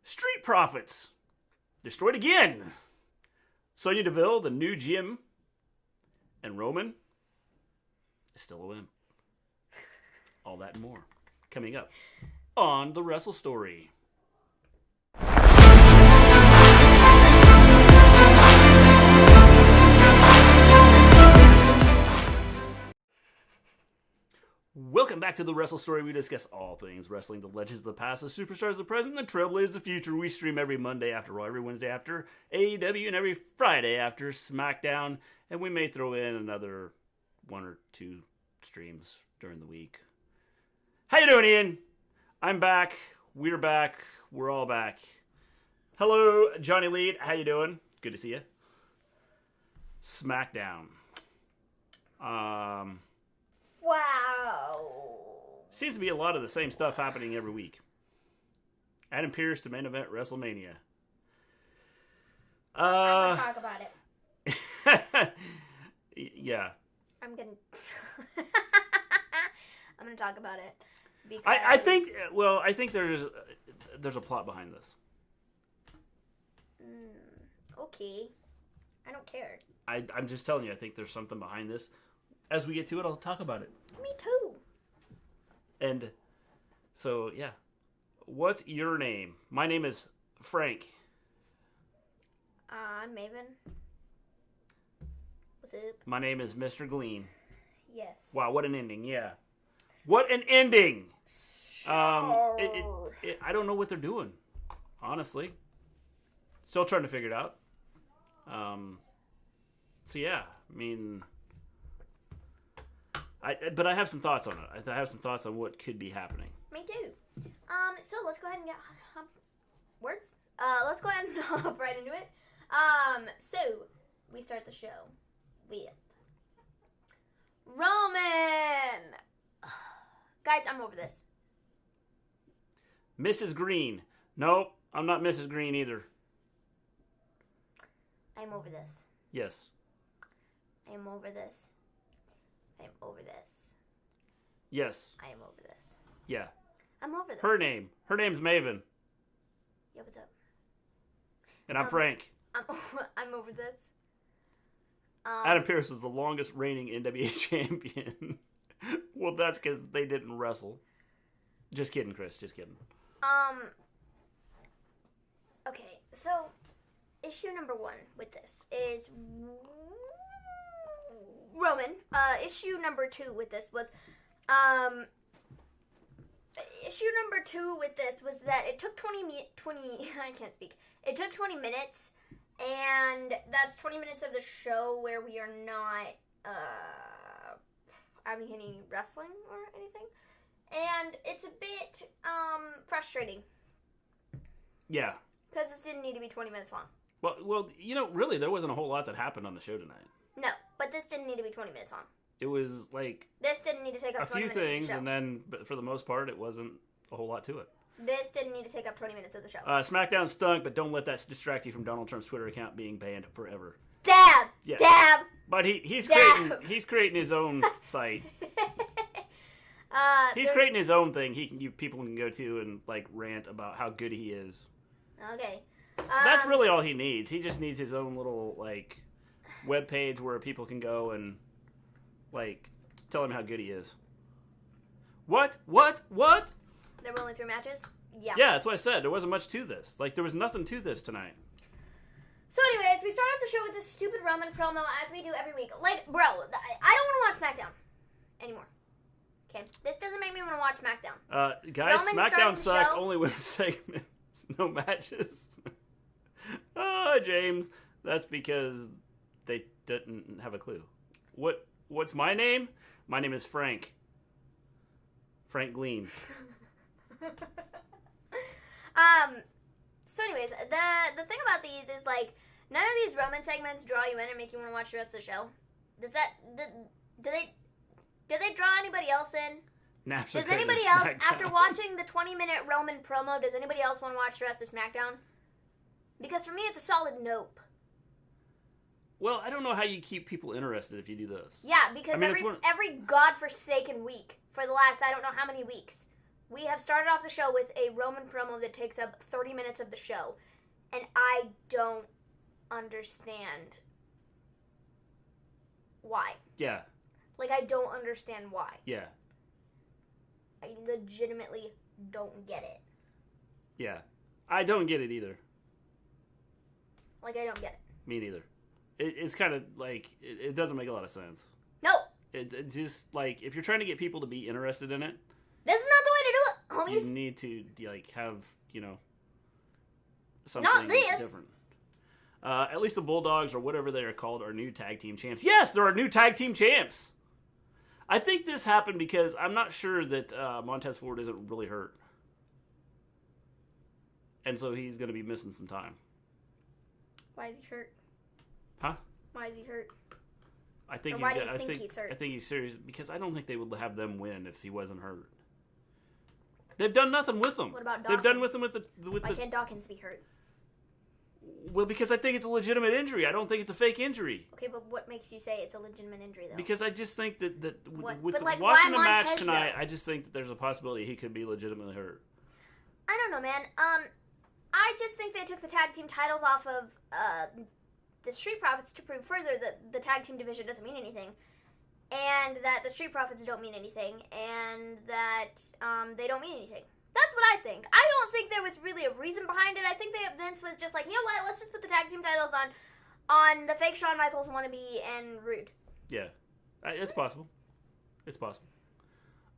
Street Profits. Destroyed again. Sonya Deville, the new GIMME. And Roman is still a wimp. All that and more. Coming up on the Wrestle Story. Welcome back to the Wrestle Story. We discuss all things wrestling, the legends of the past, the superstars of the present, and the trailblazers of the future. We stream every Monday after Raw, every Wednesday after AEW, and every Friday after Smackdown. And we may throw in another 1 or 2 streams during the week. How you doing, Ian? I'm back. We're back. We're all back. Hello, Johnny Lead. How you doing? Good to see you. Smackdown. Wow. Seems to be a lot of the same stuff happening every week. Adam Pearce to main event WrestleMania. I'm gonna talk about it. Yeah. I'm gonna talk about it. Because I think there's a plot behind this. Okay. I don't care. I'm just telling you, I think there's something behind this. As we get to it, I'll talk about it. Me too. And so, yeah. What's your name? My name is Frank. I'm Maven. What's up? My name is Mister Gleen. Yes. Wow, what an ending, yeah. What an ending! Sure. I don't know what they're doing, honestly. Still trying to figure it out. So, yeah, I mean... But I have some thoughts on it. I have some thoughts on what could be happening. Me too. So let's go ahead and get words. Let's go ahead and hop right into it. So we start the show with Roman. Guys, I'm over this. Mrs. Green. Nope, I'm not Mrs. Green either. I'm over this. Yes. I am over this. I am over this. Yes. I am over this. Yeah. I'm over this. Her name's Maven. Yeah, what's up? And I'm Frank. I'm over this. Adam Pearce is the longest reigning NWA champion. Well, that's because they didn't wrestle. Just kidding, Chris. Just kidding. Okay, so issue number 1 with this is Roman. Issue number 2 with this was, that it took 20, I can't speak. It took 20 minutes, and that's 20 minutes of the show where we are not, having any wrestling or anything. And it's a bit, frustrating. Yeah. Because this didn't need to be 20 minutes long. Well, really, there wasn't a whole lot that happened on the show tonight. No, but this didn't need to be 20 minutes long. It was like... This didn't need to take up 20 minutes a few things, of the show. and then, but for the most part, it wasn't a whole lot to it. This didn't need to take up 20 minutes of the show. Smackdown stunk, but don't let that distract you from Donald Trump's Twitter account being banned forever. Dab! Yeah. Dab! But he's Dab. creating his own site. He's creating his own thing. People can go to and like rant about how good he is. Okay. That's really all he needs. He just needs his own little like web page where people can go and like tell him how good he is. What? There were only 3 matches? Yeah. Yeah, that's what I said. There wasn't much to this. Like there was nothing to this tonight. So anyways, we start off the show with this stupid Roman promo as we do every week. Like, bro, I don't want to watch SmackDown anymore. Okay? This doesn't make me want to watch SmackDown. Guys, Roman SmackDown sucked. show. Only with segments, no matches. James, that's because they didn't have a clue. What's my name? My name is Frank. Frank Gleen. So anyways, the thing about these is, like, none of these Roman segments draw you in and make you want to watch the rest of the show. Do they draw anybody else in? Does anybody else, after watching the 20-minute Roman promo, does anybody else want to watch the rest of SmackDown? Because for me, it's a solid nope. Well, I don't know how you keep people interested if you do this. Yeah, because every godforsaken week for the last I don't know how many weeks, We have started off the show with a Roman promo that takes up 30 minutes of the show, and I don't understand why. Yeah. Like, I don't understand why. Yeah. I legitimately don't get it. Yeah. I don't get it either. Like, I don't get it. Me neither. It's kind of like, it doesn't make a lot of sense. No! It just, like, if you're trying to get people to be interested in it, This is not the way to do it, homies. you need to, like, have, you know, something different. At least the Bulldogs, or whatever they are called, are new tag team champs. Yes, there are new tag team champs! I think this happened because I'm not sure that Montez Ford isn't really hurt. And so he's going to be missing some time. Why is he hurt? Huh? Why is he hurt? I think he's hurt? I think he's serious because I don't think they would have them win if he wasn't hurt. They've done nothing with him. What about Dawkins? They've done with him with Why can't Dawkins be hurt? Well, because I think it's a legitimate injury. I don't think it's a fake injury. Okay, but what makes you say it's a legitimate injury, though? Because I just think that like, watching the Montez, match tonight, though? I just think that there's a possibility he could be legitimately hurt. I don't know, man. I just think they took the tag team titles off of the Street Profits to prove further that the tag team division doesn't mean anything, and that the Street Profits don't mean anything, and that they don't mean anything. That's what I think. I don't think there was really a reason behind it. I think that Vince was just like, you know what, let's just put the tag team titles on the fake Shawn Michaels wannabe and Roode. Yeah, it's possible. It's possible.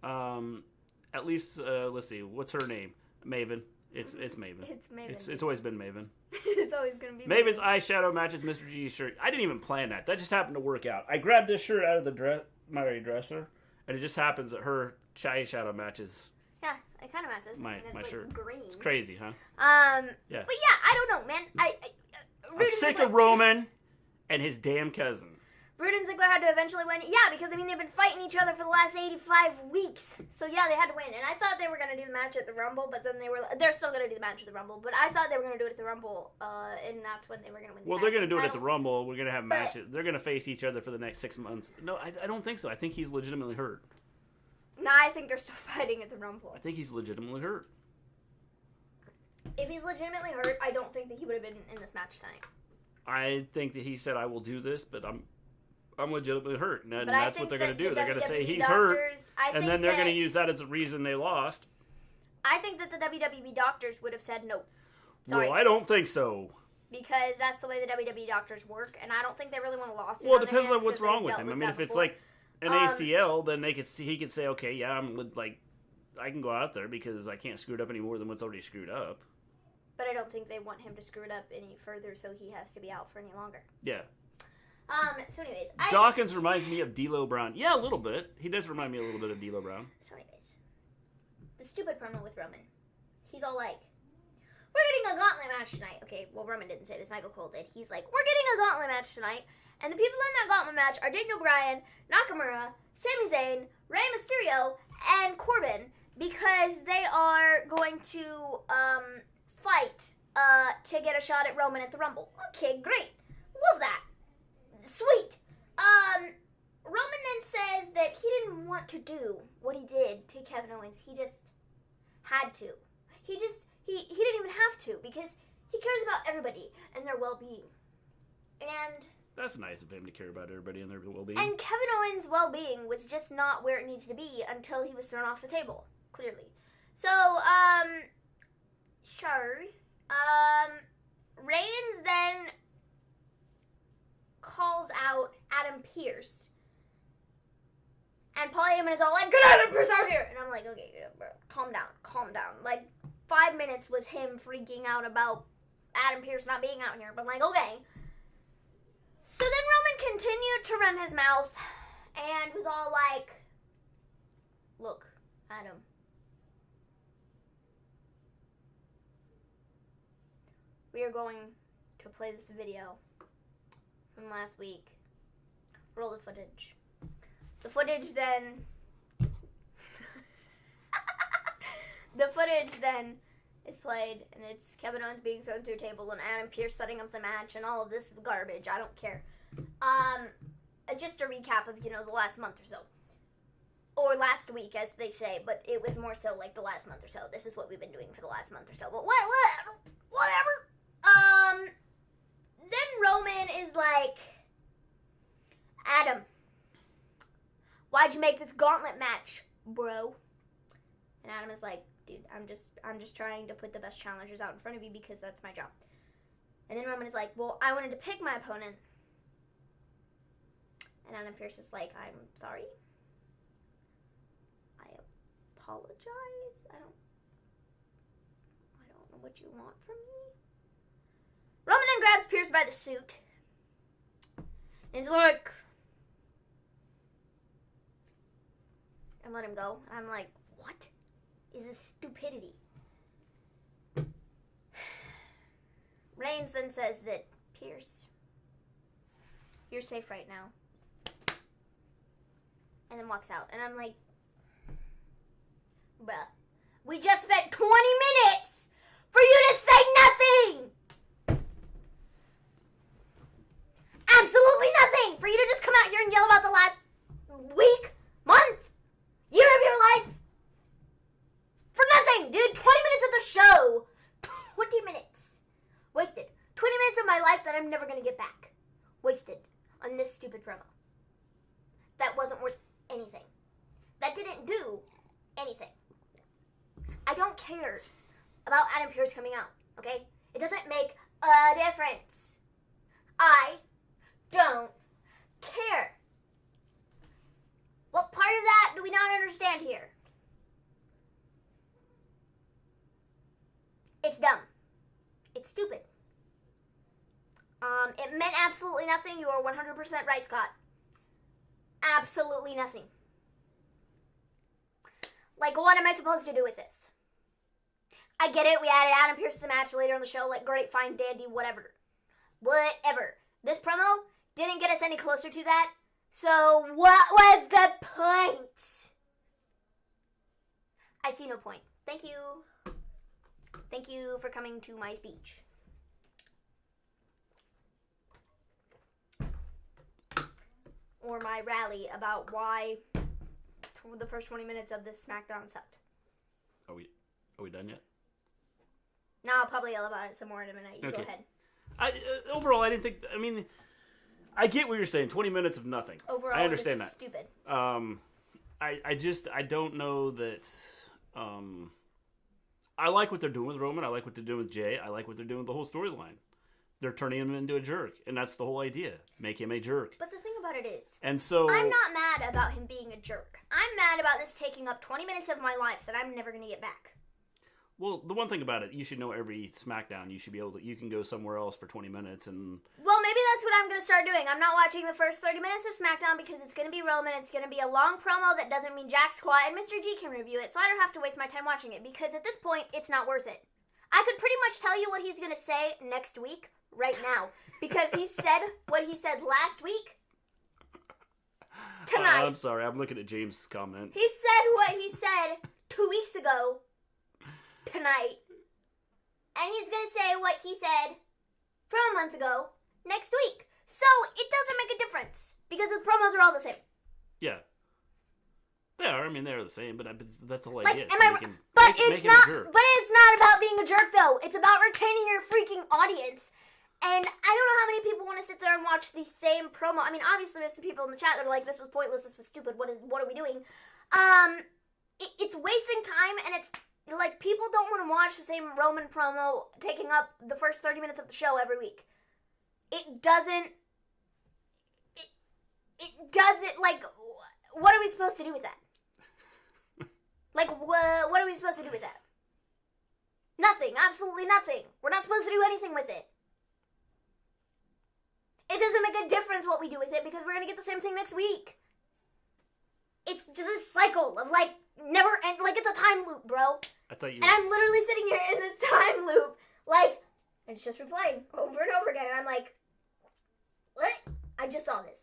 At least, let's see, what's her name? Maven. It's Maven. It's Maven. It's always been Maven. It's always gonna be Maven's eyeshadow matches Mr. G's shirt. I didn't even plan that. That just happened to work out. I grabbed this shirt out of my dresser, and it just happens that her eyeshadow matches. Yeah, it kind of matches. My like shirt. Green. It's crazy, huh? Yeah. Yeah. But yeah, I don't know, man. I'm sick of Roman and his damn cousin. Roode and Ziggler had to eventually win. Yeah, because, I mean, they've been fighting each other for the last 85 weeks. So, yeah, they had to win. And I thought they were going to do the match at the Rumble, but then they're still going to do the match at the Rumble. But I thought they were going to do it at the Rumble, and that's when they were going to win the Well, they're going to do it at the titles. Rumble. We're going to have matches. They're going to face each other for the next 6 months. No, I don't think so. I think he's legitimately hurt. Nah, I think they're still fighting at the Rumble. I think he's legitimately hurt. If he's legitimately hurt, I don't think that he would have been in this match tonight. I think that he said, I will do this, but I'm legitimately hurt. And But that's what they're going to do. They're going to say he's hurt, and then they're going to use that as a reason they lost. I think that the WWE doctors would have said no. Sorry. Well, I don't think so. Because that's the way the WWE doctors work, and I don't think they really want a lawsuit. Well, it depends on what's wrong with him. I mean, if it's before. like an ACL, then he could say, okay, yeah, I can go out there because I can't screw it up any more than what's already screwed up. But I don't think they want him to screw it up any further, so he has to be out for any longer. Yeah. So anyways, Dawkins reminds me of D'Lo Brown. Yeah, a little bit. He does remind me a little bit of D'Lo Brown. So anyways, the stupid promo with Roman. He's all like, we're getting a gauntlet match tonight. Okay, well, Roman didn't say this. Michael Cole did. He's like, we're getting a gauntlet match tonight. And the people in that gauntlet match are Daniel Bryan, Nakamura, Sami Zayn, Rey Mysterio, and Corbin. Because they are going to fight to get a shot at Roman at the Rumble. Okay, great. Love that. Sweet. Roman then says that he didn't want to do what he did to Kevin Owens. He just had to. He didn't even have to because he cares about everybody and their well-being. And that's nice of him to care about everybody and their well-being. And Kevin Owens' well-being was just not where it needed to be until he was thrown off the table, clearly. So, sure. Reigns then calls out Adam Pearce. And Paul Heyman is all like, get Adam Pearce out here! And I'm like, okay, bro, calm down. Like, 5 minutes was him freaking out about Adam Pearce not being out here. But I'm like, okay. So then Roman continued to run his mouth and was all like, look, Adam. We are going to play this video from last week. Roll the footage. The footage then... the footage then is played, and it's Kevin Owens being thrown through a table and Adam Pearce setting up the match and all of this garbage. I don't care. Just a recap of, the last month or so. or last week, as they say, but it was more so like the last month or so. This is what we've been doing for the last month or so, but whatever. Then Roman is like, Adam, why'd you make this gauntlet match, bro? And Adam is like, dude, I'm just trying to put the best challengers out in front of you because that's my job. And then Roman is like, well, I wanted to pick my opponent. And Adam Pearce is like, I'm sorry. I apologize. I don't know what you want from me. Roman then grabs Pearce by the suit. And he's like, and let him go. And I'm like, what is this stupidity? Reigns then says that, Pearce, you're safe right now. And then walks out. And I'm like, bruh, we just spent 20 minutes for you to say nothing! Absolutely nothing! For you to just come out here and yell about the last week, month, year of your life. For nothing, dude. 20 minutes of the show. 20 minutes. Wasted. 20 minutes of my life that I'm never going to get back. Wasted on this stupid promo. That wasn't worth anything. That didn't do anything. I don't care about Adam Pearce coming out, okay? It doesn't make a difference. I don't care. What part of that do we not understand here? It's dumb. It's stupid. It meant absolutely nothing. You are 100% right, Scott. Absolutely nothing. Like, what am I supposed to do with this? I get it. We added Adam Pearce to the match later on the show. Like, great, fine, dandy, whatever. Whatever. This promo didn't get us any closer to that. So, what was the point? I see no point. Thank you. Thank you for coming to my speech. Or my rally about why the first 20 minutes of this Smackdown sucked. Are we done yet? No, I'll probably yell about it some more in a minute. You go ahead. Overall, I didn't think... I mean, I get what you're saying. 20 minutes of nothing. Overall, I understand that. Stupid. I don't know that... I like what they're doing with Roman. I like what they're doing with Jay. I like what they're doing with the whole storyline. They're turning him into a jerk, and that's the whole idea. Make him a jerk. But the thing about it is, and so I'm not mad about him being a jerk. I'm mad about this taking up 20 minutes of my life that I'm never going to get back. Well, the one thing about it, you should know every Smackdown. You should be able to. You can go somewhere else for 20 minutes and. Well, maybe that's what I'm going to start doing. I'm not watching the first 30 minutes of Smackdown because it's going to be Roman. It's going to be a long promo that doesn't mean jack squat, and Mr. G can review it, so I don't have to waste my time watching it because at this point, it's not worth it. I could pretty much tell you what he's going to say next week right now because he said what he said last week. Tonight. I'm sorry, I'm looking at James' comment. He said what he said 2 weeks ago. Tonight. And he's going to say what he said from a month ago next week. So it doesn't make a difference because his promos are all the same. Yeah. They are. I mean, they're the same, but that's the whole like, idea. But it's not about being a jerk, though. It's about retaining your freaking audience. And I don't know how many people want to sit there and watch the same promo. I mean, obviously, there's some people in the chat that are like, this was pointless, this was stupid, what are we doing? It's wasting time, and it's like, people don't want to watch the same Roman promo taking up the first 30 minutes of the show every week. It doesn't, like, what are we supposed to do with that? Like, what are we supposed to do with that? Nothing. Absolutely nothing. We're not supposed to do anything with it. It doesn't make a difference what we do with it because we're going to get the same thing next week. It's just this cycle of, like, never end. Like, it's a time loop, bro. And I'm literally sitting here in this time loop. Like, it's just replaying over and over again. And I'm like, what? I just saw this.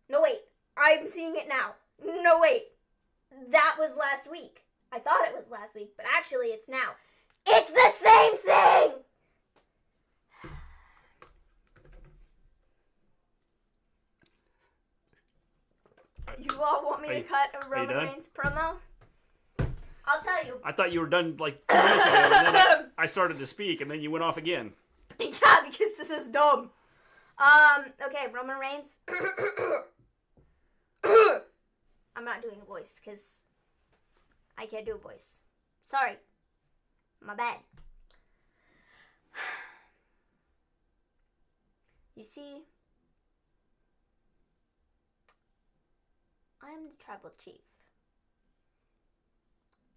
No, wait. I'm seeing it now. No, wait. That was last week. I thought it was last week, but actually it's now. It's the same thing! You you all want me to cut a Roman done? Reigns promo? I'll tell you. I thought you were done like 2 minutes ago, and then I started to speak, and then you went off again. Yeah, because this is dumb. Okay, Roman Reigns. I'm not doing a voice, because I can't do a voice. Sorry. My bad. You see, I am the tribal chief.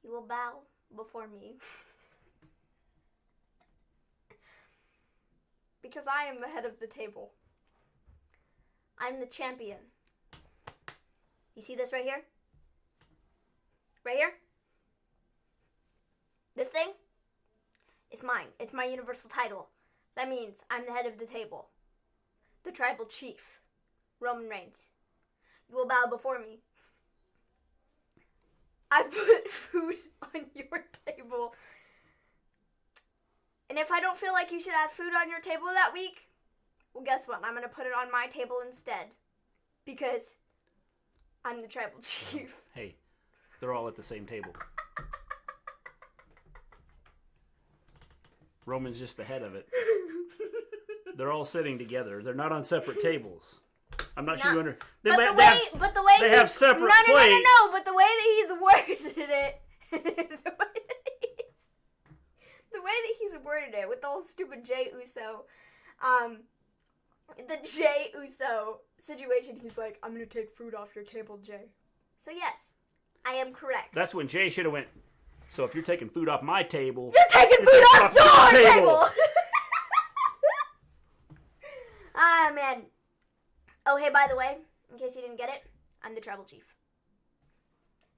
You will bow before me. Because I am the head of the table. I'm the champion. You see this right here? Right here? This thing? It's mine. It's my universal title. That means I'm the head of the table. The tribal chief. Roman Reigns. You will bow before me. I put food on your table. And if I don't feel like you should have food on your table that week, well, guess what? I'm going to put it on my table instead. Because I'm the tribal chief. Hey, they're all at the same table. Roman's just the head of it. They're all sitting together. They're not on separate tables. I'm not sure you understand. They have separate plates. No, but the way that he's worded it, the way that he's worded it with the whole stupid Jey Uso, the Jey Uso situation, he's like, I'm going to take food off your table, Jey. So yes, I am correct. That's when Jey should have went, so if you're taking food off my table, you're taking food off your table! Ah, man. Oh, hey, by the way, in case you didn't get it, I'm the tribal chief.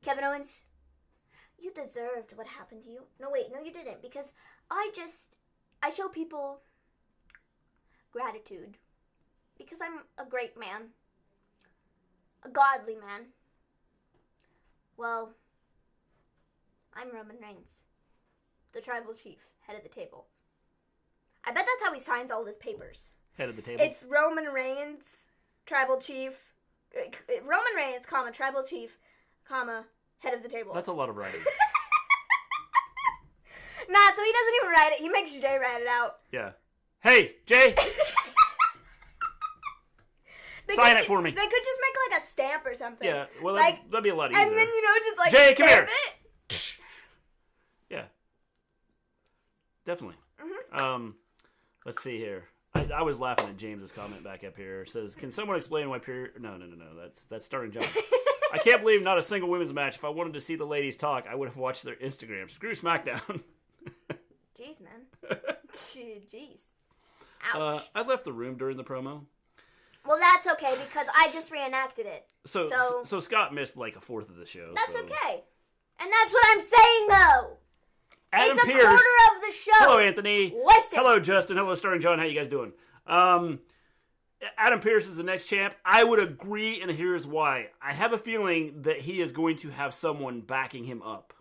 Kevin Owens, you deserved what happened to you. No, wait, no, you didn't, because I show people gratitude. Because I'm a great man. A godly man. Well, I'm Roman Reigns, the tribal chief, head of the table. I bet that's how he signs all his papers. Head of the table? It's Roman Reigns, tribal chief, Roman Reigns, comma, tribal chief, comma, head of the table. That's a lot of writing. Nah, so he doesn't even write it. He makes Jey write it out. Yeah. Hey, Jey! Sign it for me. They could just make like a stamp or something. Yeah, well, like, that'd be a lot easier. And then, just like Jey, come here! It. Yeah. Definitely. Mm-hmm. Let's see here. I was laughing at James's comment back up here. It says, can someone explain why period... No. That's starting John. I can't believe not a single women's match. If I wanted to see the ladies talk, I would have watched their Instagram. Screw SmackDown. Jeez, man. Jeez. Ouch. I left the room during the promo. Well, that's okay, because I just reenacted it. So Scott missed like a fourth of the show. That's okay. And that's what I'm saying, though. Adam it's Pearce. A quarter of the show. Hello, Anthony. Listen. Hello, Justin. Hello, Starring John. How you guys doing? Adam Pearce is the next champ. I would agree, and here's why. I have a feeling that he is going to have someone backing him up.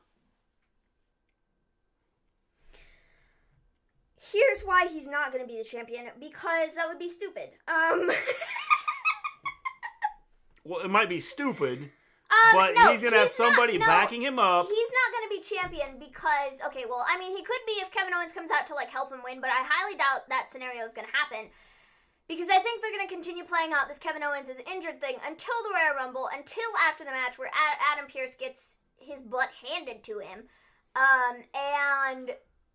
Here's why he's not going to be the champion, because that would be stupid. Well, it might be stupid, but no, he's going to have somebody backing him up. He's not going to be champion because, okay, well, I mean, he could be if Kevin Owens comes out to, like, help him win, but I highly doubt that scenario is going to happen. Because I think they're going to continue playing out this Kevin Owens is injured thing until the Royal Rumble, until after the match where Adam Pearce gets his butt handed to him, and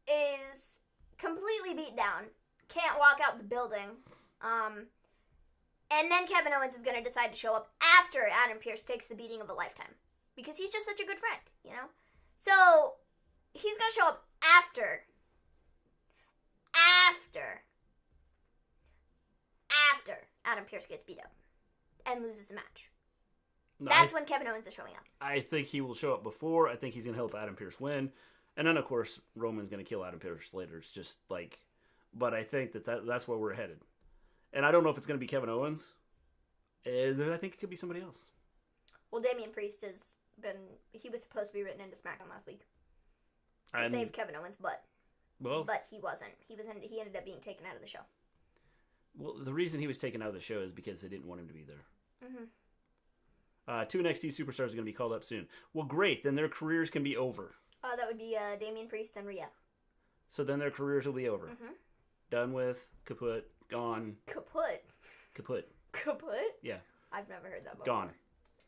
is completely beat down, can't walk out the building, and then Kevin Owens is going to decide to show up after Adam Pearce takes the beating of a lifetime. Because he's just such a good friend, So, he's going to show up after Adam Pearce gets beat up and loses the match. No, that's when Kevin Owens is showing up. I think he will show up before. I think he's going to help Adam Pearce win. And then, of course, Roman's going to kill Adam Pearce later. It's just like... But I think that's where we're headed. And I don't know if it's going to be Kevin Owens. I think it could be somebody else. Well, Damian Priest has been... He was supposed to be written into SmackDown last week. To save Kevin Owens, but he wasn't. He ended up being taken out of the show. Well, the reason he was taken out of the show is because they didn't want him to be there. 2 NXT superstars are going to be called up soon. Well, great. Then their careers can be over. That would be Damian Priest and Rhea. So then their careers will be over. Mm-hmm. Done with, kaput, gone. Kaput? Yeah. I've never heard that before. Gone.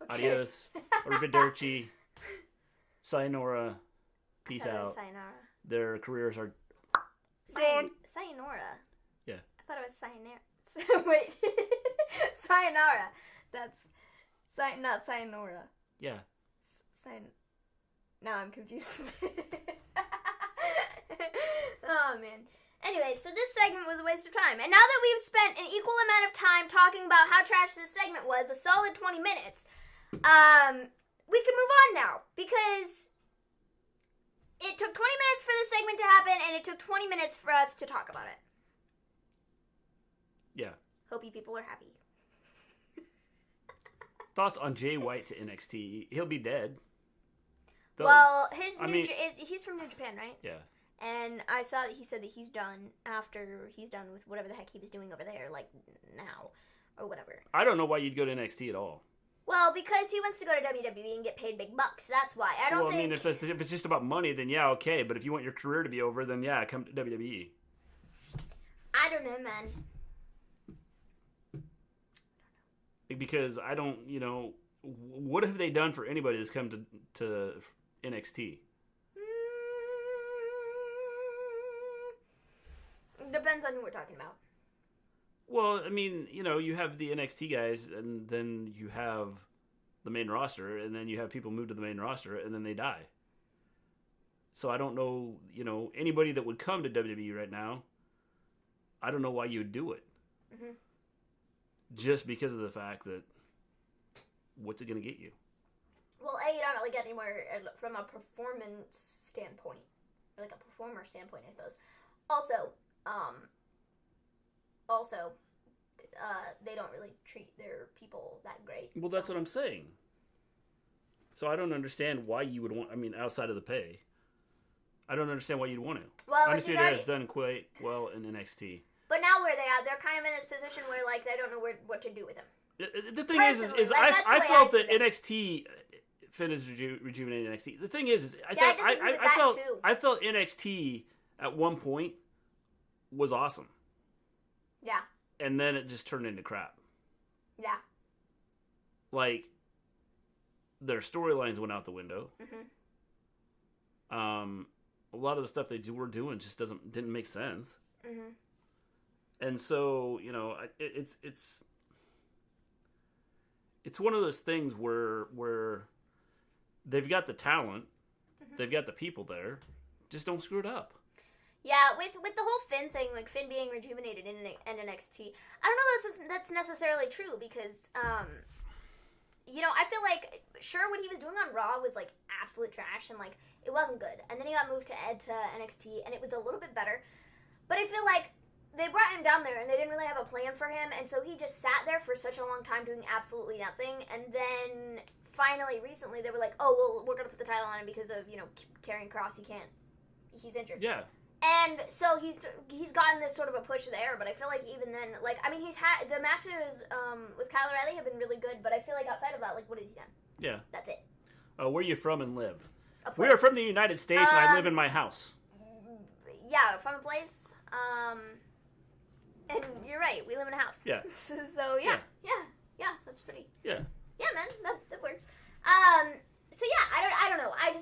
Okay. Adios. Arrivederci. Sayonara. Peace out. Sayonara. Their careers are gone. Sayonara? Yeah. I thought it was sayonara. Wait. Sayonara. That's... not sayonara. Yeah. Now I'm confused. Oh, man. Anyway, so this segment was a waste of time. And now that we've spent an equal amount of time talking about how trash this segment was, a solid 20 minutes, we can move on now. Because it took 20 minutes for this segment to happen, and it took 20 minutes for us to talk about it. Yeah. Hope you people are happy. Thoughts on Jay White to NXT? He'll be dead. Though, Well, he's from New Japan, right? Yeah. And I saw that he said that he's done after he's done with whatever the heck he was doing over there, like now, or whatever. I don't know why you'd go to NXT at all. Well, because he wants to go to WWE and get paid big bucks. That's why. I mean, if it's just about money, then yeah, okay. But if you want your career to be over, then yeah, come to WWE. I don't know, man. Because I don't, what have they done for anybody that's come to NXT? Depends on who we're talking about. Well, I mean, you have the NXT guys, and then you have the main roster, and then you have people move to the main roster, and then they die. So I don't know, anybody that would come to WWE right now, I don't know why you would do it. Mm-hmm. Just because of the fact that, what's it going to get you? Well, you don't really get anywhere from a performance standpoint. Or like a performer standpoint, I suppose. Also, they don't really treat their people that great. Well, that's what I'm saying. So I don't understand why you would want, outside of the pay, I don't understand why you'd want to. Well, Undisputed has done quite well in NXT. But now where they at, they're kind of in this position where, like, they don't know what to do with him. The thing is I felt that NXT finished rejuvenated NXT. The thing is I felt NXT at one point was awesome. Yeah. And then it just turned into crap. Yeah. Like, their storylines went out the window. Mm-hmm. A lot of the stuff they were doing just didn't make sense. Mm-hmm. And so, it's one of those things where they've got the talent, mm-hmm. they've got the people there, just don't screw it up. Yeah, with the whole Finn thing, like Finn being rejuvenated in NXT, I don't know that's necessarily true because, I feel like, sure, what he was doing on Raw was, like, absolute trash and, like, it wasn't good. And then he got moved to NXT and it was a little bit better. But I feel like they brought him down there and they didn't really have a plan for him. And so he just sat there for such a long time doing absolutely nothing. And then finally, recently, they were like, oh, well, we're going to put the title on him because of, Karrion Kross. He's injured. Yeah. And so he's gotten this sort of a push there, but I feel like even then, like, he's had, the matches with Kyle O'Reilly have been really good, but I feel like outside of that, like, what has he done? Yeah. That's it. Where are you from and live? We are from the United States, and I live in my house. Yeah, from a place. And you're right, we live in a house. Yeah. So, yeah, that's pretty. Yeah. Yeah, man, that works. So, yeah, I don't know. I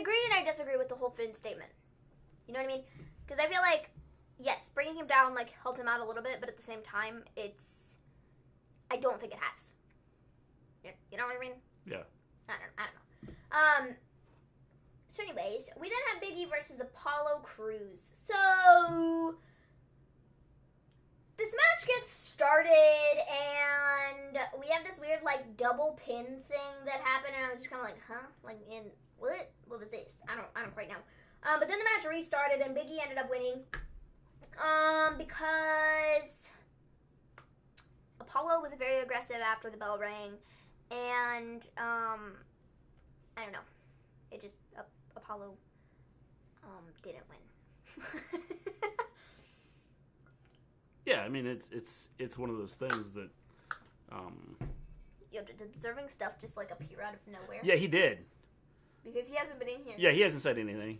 agree and I disagree with the whole Finn statement. You know what I mean? Because I feel like, yes, bringing him down, like, helped him out a little bit, but at the same time, I don't think it has. You know what I mean? Yeah. I don't know. So anyways, we then have Biggie versus Apollo Crews. So this match gets started, and we have this weird, like, double pin thing that happened, and I was just kind of like, huh? Like, what? What was this? I don't quite know. But then the match restarted, and Biggie ended up winning. Because Apollo was very aggressive after the bell rang, and, I don't know. It just, Apollo, didn't win. Yeah, I mean, it's one of those things that, Yo, did Deserving Stuff just, like, appear out of nowhere? Yeah, he did. Because he hasn't been in here. Yeah, he hasn't said anything.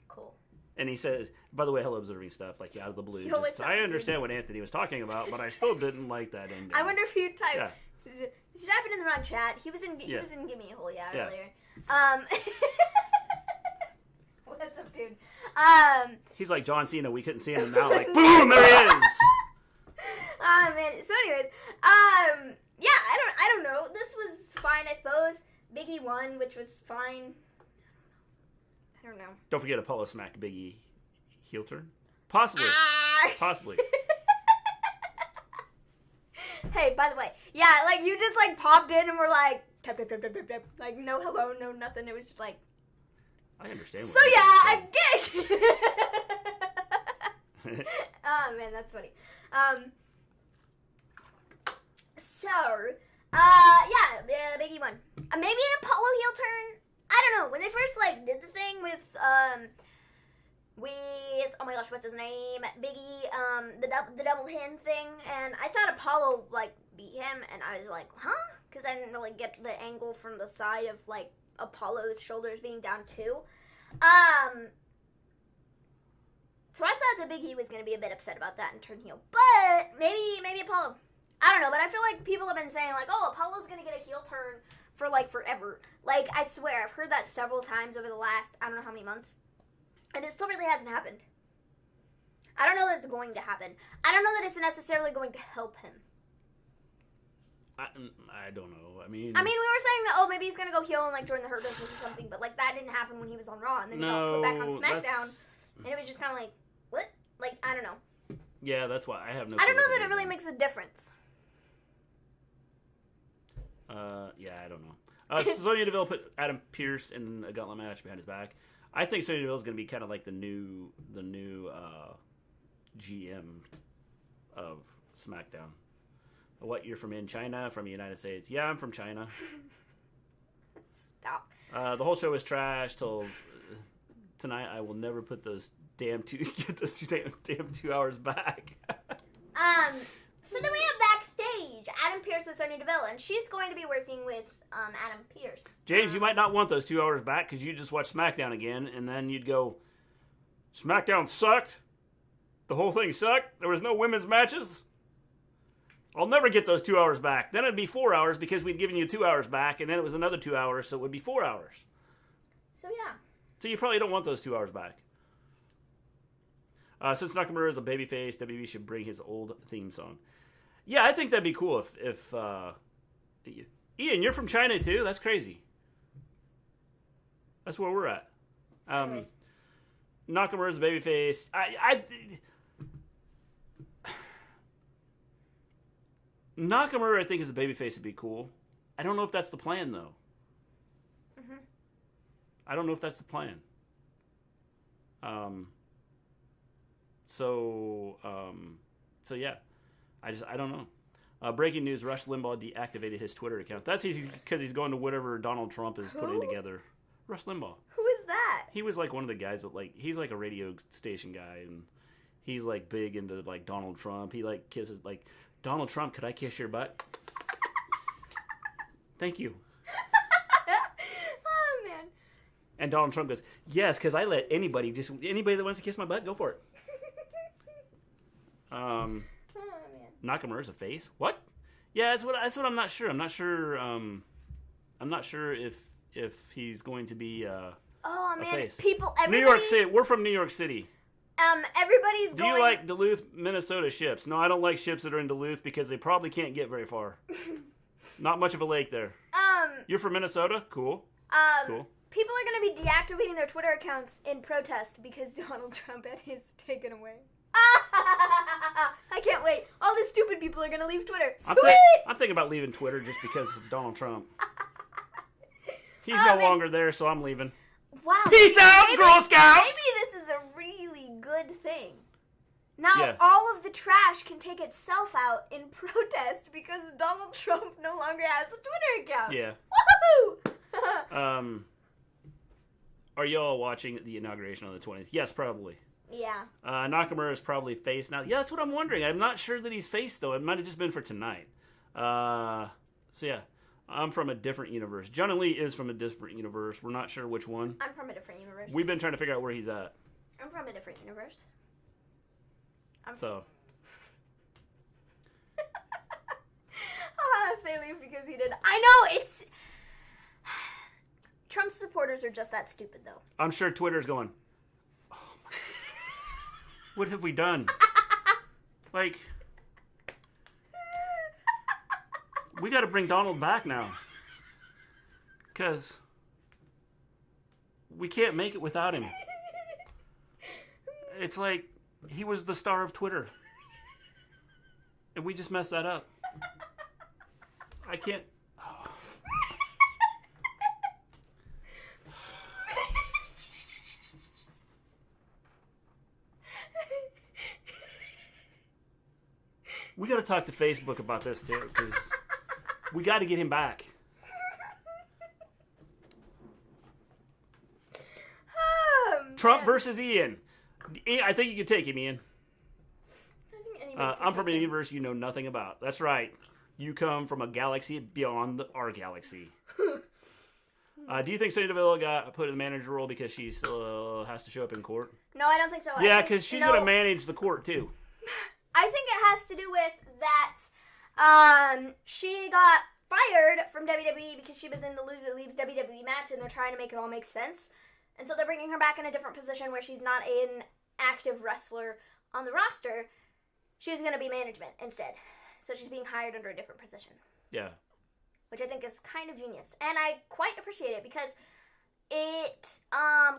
Cool. And he says, by the way, hello, Observing Stuff, like, out of the blue. Yo, Just, I understand what Anthony was talking about, but I still didn't like that ending. I wonder if he typed... Yeah. He's typing in the wrong chat. He was in Yeah. Gimme a Hole, yeah, Yeah. earlier. What's up, dude? He's like John Cena. We couldn't see him, and now, like, boom, there he is! Man. So, anyways, yeah, I don't know. This was fine, I suppose. Biggie won, which was fine. I don't know. Don't forget Apollo smacked Biggie heel turn. Possibly. Possibly. Hey, by the way, yeah, like, you just, like, popped in and were like, tap, tap, tap, tap, tap, tap. Like, no hello, no nothing. It was just like, I understand. So, yeah, I did. Oh, man, that's funny. Yeah, Biggie won. Maybe an Apollo heel turn. I don't know. When they first, like, did the thing with, oh my gosh, what's his name? Biggie, the double hand thing, and I thought Apollo, like, beat him, and I was like, huh? Because I didn't really get the angle from the side of, like, Apollo's shoulders being down too. So I thought that Biggie was going to be a bit upset about that and turn heel, but maybe Apollo. I don't know, but I feel like people have been saying, like, oh, Apollo's going to get a heel turn for, like, forever. Like, I swear, I've heard that several times over the last, I don't know how many months. And it still really hasn't happened. I don't know that it's going to happen. I don't know that it's necessarily going to help him. I don't know. I mean, we were saying that, oh, maybe he's going to go heel and, like, join the Hurt Business or something, but, like, that didn't happen when he was on Raw, and then he got put back on SmackDown, and it was just kind of like, what? Like, I don't know. Yeah, that's why I have no I don't know that it really makes a difference. Yeah, I don't know. Sonya Deville put Adam Pearce in a gauntlet match behind his back. I think Sonya Deville is going to be kind of like the new GM of SmackDown. What, you're from China? From the United States? Yeah, I'm from China. Stop. The whole show was trash till tonight. I will never put those damn 2 hours back. So then we have Backstage, Adam Pearce with Sonya Deville, and she's going to be working with Adam Pearce. James, you might not want those 2 hours back because you just watched SmackDown again, and then you'd go, SmackDown sucked? The whole thing sucked? There was no women's matches? I'll never get those 2 hours back. Then it'd be 4 hours because we'd given you 2 hours back, and then it was another 2 hours, so it would be 4 hours. So, yeah. So you probably don't want those 2 hours back. Since Nakamura is a babyface, WWE should bring his old theme song. Yeah, I think that'd be cool if Ian, you're from China too? That's crazy. That's where we're at. Nakamura's a babyface. Nakamura, I think, as a babyface would be cool. I don't know if that's the plan, though. Mm-hmm. I don't know if that's the plan. So yeah. I don't know. Breaking news, Rush Limbaugh deactivated his Twitter account. That's easy because he's going to whatever Donald Trump is putting together. Rush Limbaugh. Who is that? He was like one of the guys that, like, he's like a radio station guy, and he's like big into like Donald Trump. He like kisses, like, Donald Trump, could I kiss your butt? Thank you. Oh, man. And Donald Trump goes, yes, because I let anybody that wants to kiss my butt, go for it. Oh, man. Nakamura's a face? What? Yeah, that's what I'm not sure. I'm not sure if he's going to be a face. Everybody... New York City. We're from New York City. Everybody's Do you like Duluth, Minnesota ships? No, I don't like ships that are in Duluth because they probably can't get very far. Not much of a lake there. You're from Minnesota? Cool. Cool. People are going to be deactivating their Twitter accounts in protest because Donald Trump had his taken away. I can't wait. All the stupid people are going to leave Twitter. Sweet! I'm thinking about leaving Twitter just because of Donald Trump. He's no longer there, so I'm leaving. Wow. Peace out, Girl Scouts! Maybe this is a really good thing. Now all of the trash can take itself out in protest because Donald Trump no longer has a Twitter account. Yeah. Woohoo! Are y'all watching the inauguration on the 20th? Yes, probably. Yeah. Nakamura is probably face now. Yeah, that's what I'm wondering. I'm not sure that he's face, though. It might have just been for tonight. So yeah, I'm from a different universe. John and Lee is from a different universe. We're not sure which one. I'm from a different universe. We've been trying to figure out where he's at. I'm from a different universe. So. They leave because he did. I know, it's... Trump's supporters are just that stupid, though. I'm sure Twitter's going, oh my God. What have we done? Like, we got to bring Donald back now. Because we can't make it without him. It's like he was the star of Twitter. And we just messed that up. I can't. Oh. We got to talk to Facebook about this too, because we got to get him back. Trump versus Ian. I think you can take him, Ian. I'm from a universe you know nothing about. That's right. You come from a galaxy beyond our galaxy. Do you think Sonya Deville got put in the manager role because she still has to show up in court? No, I don't think so. Yeah, because she's going to manage the court, too. I think it has to do with that she got fired from WWE because she was in the Loser Leaves WWE match, and they're trying to make it all make sense. And so they're bringing her back in a different position where she's not an active wrestler on the roster. She's going to be management instead. So she's being hired under a different position. Yeah. Which I think is kind of genius. And I quite appreciate it because it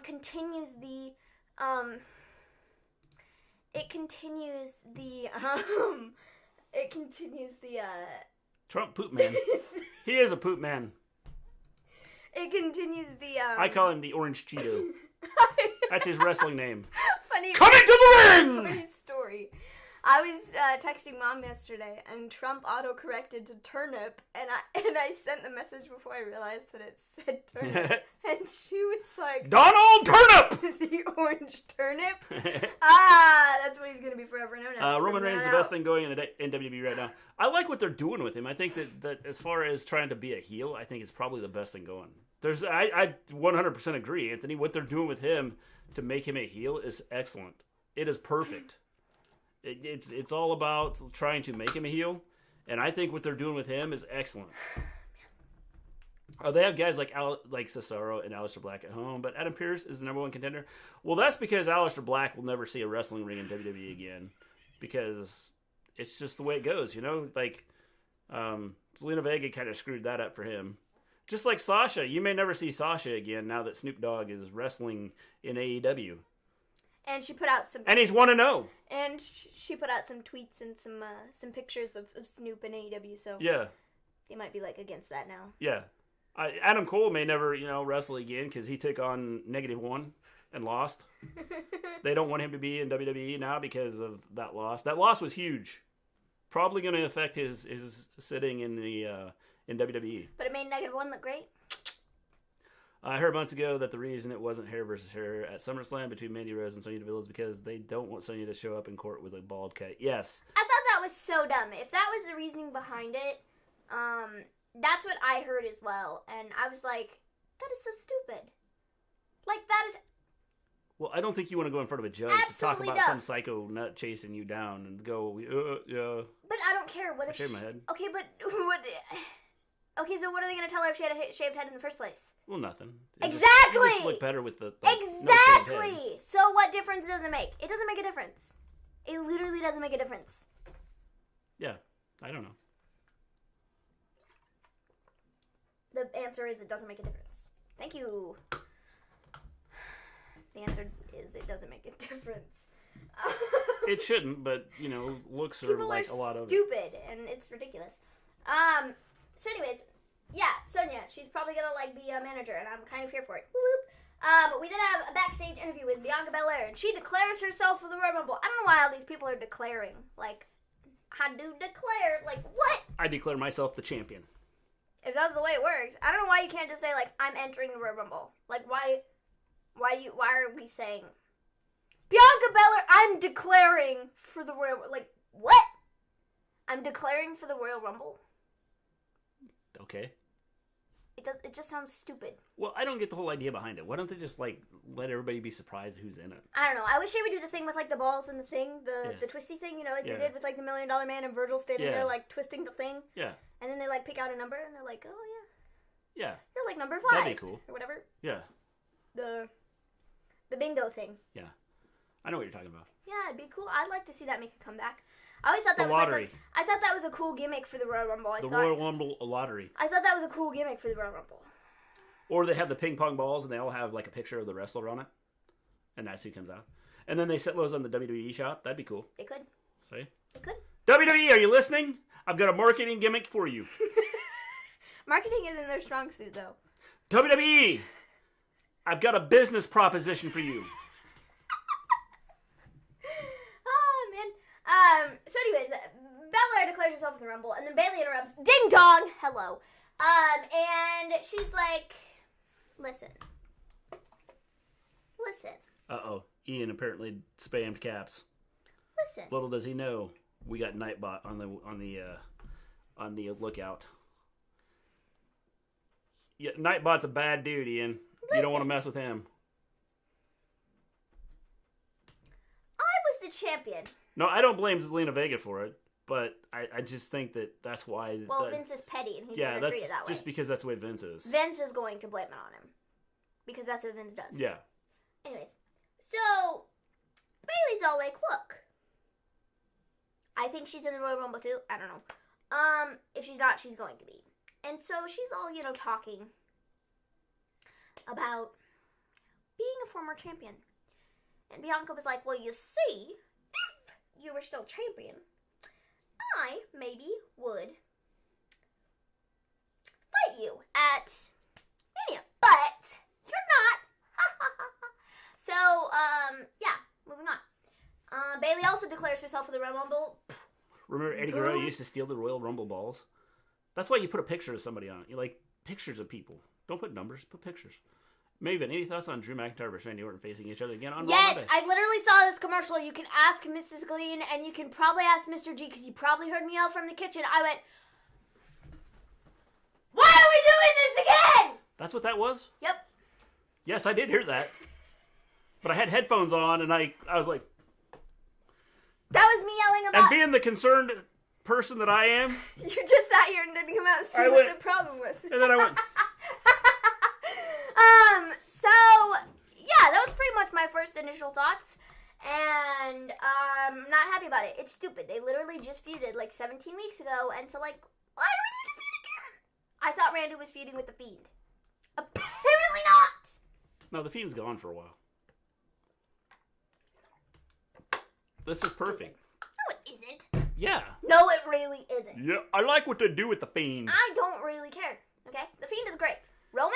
continues the Trump poop man. He is a poop man. It continues the I call him the Orange Cheeto. That's his wrestling name. Funny. Coming to the ring! Funny story. I was texting Mom yesterday, and Trump auto-corrected to turnip, and I sent the message before I realized that it said turnip, and she was like, Donald Turnip! The orange turnip? That's what he's going to be forever known as. Roman Reigns is the best thing going in WWE right now. I like what they're doing with him. I think that as far as trying to be a heel, I think it's probably the best thing going. I 100% agree, Anthony. What they're doing with him to make him a heel is excellent. It is perfect. It's all about trying to make him a heel, and I think what they're doing with him is excellent. They have guys like Cesaro and Aleister Black at home, but Adam Pearce is the number one contender. Well, that's because Aleister Black will never see a wrestling ring in WWE again, because it's just the way it goes, you know? Like, Zelina Vega kind of screwed that up for him. Just like Sasha. You may never see Sasha again now that Snoop Dogg is wrestling in AEW. And she put out some... And he's 1-0. And she put out some tweets and some pictures of Snoop in AEW, so... Yeah. They might be, against that now. Yeah. Adam Cole may never, wrestle again because he took on -1 and lost. They don't want him to be in WWE now because of that loss. That loss was huge. Probably going to affect his sitting in the in WWE. But it made -1 look great. I heard months ago that the reason it wasn't hair versus hair at SummerSlam between Mandy Rose and Sonya Deville is because they don't want Sonya to show up in court with a bald cut. Yes. I thought that was so dumb. If that was the reasoning behind it, that's what I heard as well. And I was like, that is so stupid. That is... Well, I don't think you want to go in front of a judge to talk about some psycho nut chasing you down and go, yeah. But I don't care. What if I shaved my head. Okay, but what... Okay, so what are they going to tell her if she had a shaved head in the first place? Well, nothing. Exactly! You just look better with the exactly! No shaved head. So what difference does it make? It doesn't make a difference. It literally doesn't make a difference. Yeah, I don't know. The answer is it doesn't make a difference. Thank you. The answer is it doesn't make a difference. It shouldn't, but, looks are People like a lot of it. Stupid, and it's ridiculous. So anyways, yeah, Sonya, she's probably gonna be a manager, and I'm kind of here for it. But we did have a backstage interview with Bianca Bellaire, and she declares herself for the Royal Rumble. I don't know why all these people are declaring. How do declare? What? I declare myself the champion. If that's the way it works, I don't know why you can't just say I'm entering the Royal Rumble. Why are we saying Bianca Bellaire? I'm declaring for the Royal. What? I'm declaring for the Royal Rumble. Okay. It just sounds stupid. Well, I don't get the whole idea behind it. Why don't they just, like, let everybody be surprised who's in it? I don't know. I wish they would do the thing with, like, the balls and the thing, the twisty thing, you know, like they did with, like, the $1 Million Man and Virgil standing there, like, twisting the thing. Yeah. And then they, like, pick out a number, and they're like, oh, yeah. Yeah. You're, like, number 5. That'd be cool. Or whatever. Yeah. The bingo thing. Yeah. I know what you're talking about. Yeah, it'd be cool. I'd like to see that make a comeback. I always thought that the was lottery. I thought that was a cool gimmick for the Royal Rumble. Royal Rumble lottery. I thought that was a cool gimmick for the Royal Rumble. Or they have the ping pong balls and they all have like a picture of the wrestler on it. And that's who comes out. And then they set those on the WWE shop. That'd be cool. They could. See? They could. WWE, are you listening? I've got a marketing gimmick for you. Marketing isn't their strong suit, though. WWE, I've got a business proposition for you. Oh, man. So anyways, Bellaire declares herself in the Rumble, and then Bayley interrupts. Ding dong! Hello. And she's like, listen. Uh-oh. Ian apparently spammed caps. Listen. Little does he know, we got Nightbot on the lookout. Yeah, Nightbot's a bad dude, Ian. Listen. You don't want to mess with him. I was the champion. No, I don't blame Zelina Vega for it, but I just think that's why. Well, Vince is petty, and he's going to treat it that way. Just because that's the way Vince is. Vince is going to blame it on him. Because that's what Vince does. Yeah. Anyways, so Bayley's all like, look. I think she's in the Royal Rumble too. I don't know. If she's not, she's going to be. And so she's all, talking about being a former champion. And Bianca was like, well, you see, if you were still champion, I maybe would fight you at Mania. But you're not. So, yeah, moving on. Bayley also declares herself for the Royal Rumble. Remember Eddie Guerrero used to steal the Royal Rumble balls? That's why you put a picture of somebody on it. You like pictures of people. Don't put numbers, put pictures. Maven, any thoughts on Drew McIntyre versus Randy Orton facing each other again on Raw Yes, Monday? I literally saw this commercial. You can ask Mrs. Gleen, and you can probably ask Mr. G, because you probably heard me yell from the kitchen. I went, why are we doing this again? That's what that was? Yep. Yes, I did hear that. But I had headphones on, and I was like... That was me yelling about... And being the concerned person that I am... You just sat here and didn't come out and see what the problem was. And then I went... So, yeah, that was pretty much my first initial thoughts. And, I'm not happy about it. It's stupid. They literally just feuded, like, 17 weeks ago. And so, like, why do we need to feud again? I thought Randy was feuding with The Fiend. Apparently not! No, The Fiend's gone for a while. This is perfect. No, it isn't. Yeah. No, it really isn't. Yeah, I like what they do with The Fiend. I don't really care. Okay? The Fiend is great. Roman?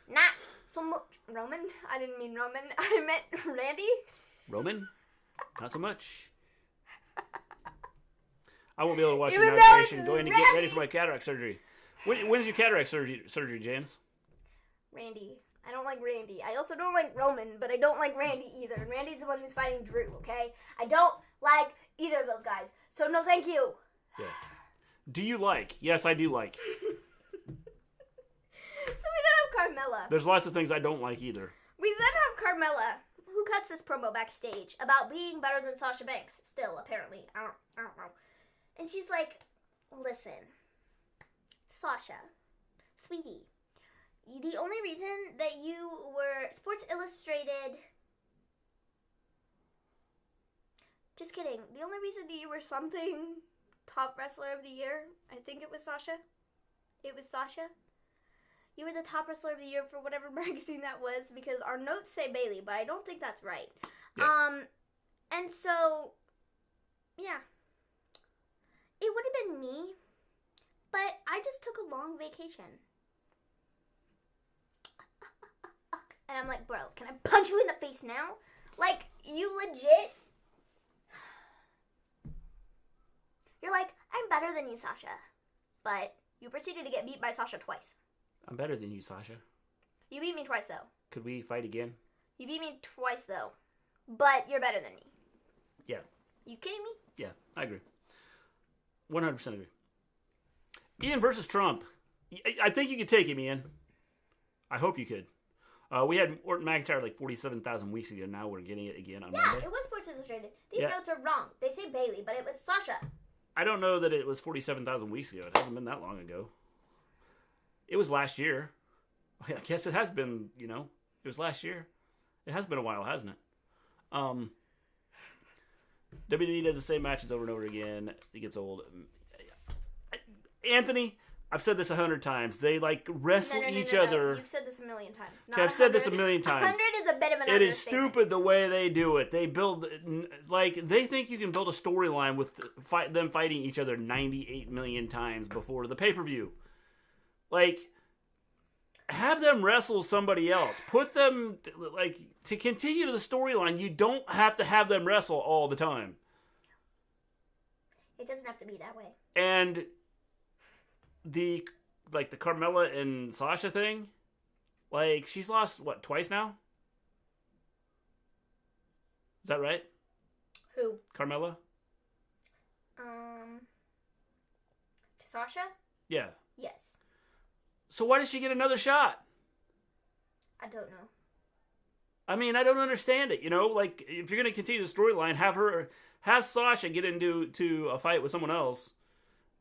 Not so much. Roman? I didn't mean Roman. I meant Randy. Roman? Not so much. I won't be able to watch Even the though navigation it's going to Randy. get ready for my cataract surgery. When's your cataract surgery, James? Randy. I don't like Randy. I also don't like Roman, but I don't like Randy either. And Randy's the one who's fighting Drew, okay? I don't like either of those guys. So no thank you. Yeah. Do you like? Yes, I do like. So we then have Carmella. There's lots of things I don't like either. We then have Carmella, who cuts this promo backstage about being better than Sasha Banks. Still, apparently. I don't know. And she's like, listen, Sasha, sweetie, the only reason that you were Sports Illustrated... Just kidding. The only reason that you were something top wrestler of the year, I think it was Sasha. It was Sasha. You were the top wrestler of the year for whatever magazine that was, because our notes say Bayley, but I don't think that's right. Yeah. And so, yeah. It would have been me, but I just took a long vacation. And I'm like, bro, can I punch you in the face now? Like, you legit... You're like, I'm better than you, Sasha. But you proceeded to get beat by Sasha twice. I'm better than you, Sasha. You beat me twice, though. Could we fight again? You beat me twice, though. But you're better than me. Yeah. You kidding me? Yeah, I agree. 100% agree. Ian versus Trump. I think you could take him, Ian. I hope you could. We had Orton McIntyre like 47,000 weeks ago. Now we're getting it again on Monday. Yeah, it was Sports Illustrated. These notes are wrong. They say Bailey, but it was Sasha. I don't know that it was 47,000 weeks ago. It hasn't been that long ago. It was last year. I guess it has been, It was last year. It has been a while, hasn't it? WWE does the same matches over and over again. It gets old. Anthony, I've said this 100 times. They wrestle each other. You've said this a million times. I've said this a million times. 100 is a bit of an It is stupid the way they do it. They build they think you can build a storyline with them fighting each other 98 million times before the pay-per-view. Have them wrestle somebody else. Put them to continue to the storyline. You don't have to have them wrestle all the time. It doesn't have to be that way. And the Carmella and Sasha thing, she's lost what, twice now? Is that right? Who? Carmella? To Sasha? Yeah. Yes. So why does she get another shot? I don't know. I mean, I don't understand it. If you're going to continue the storyline, have Sasha get into a fight with someone else,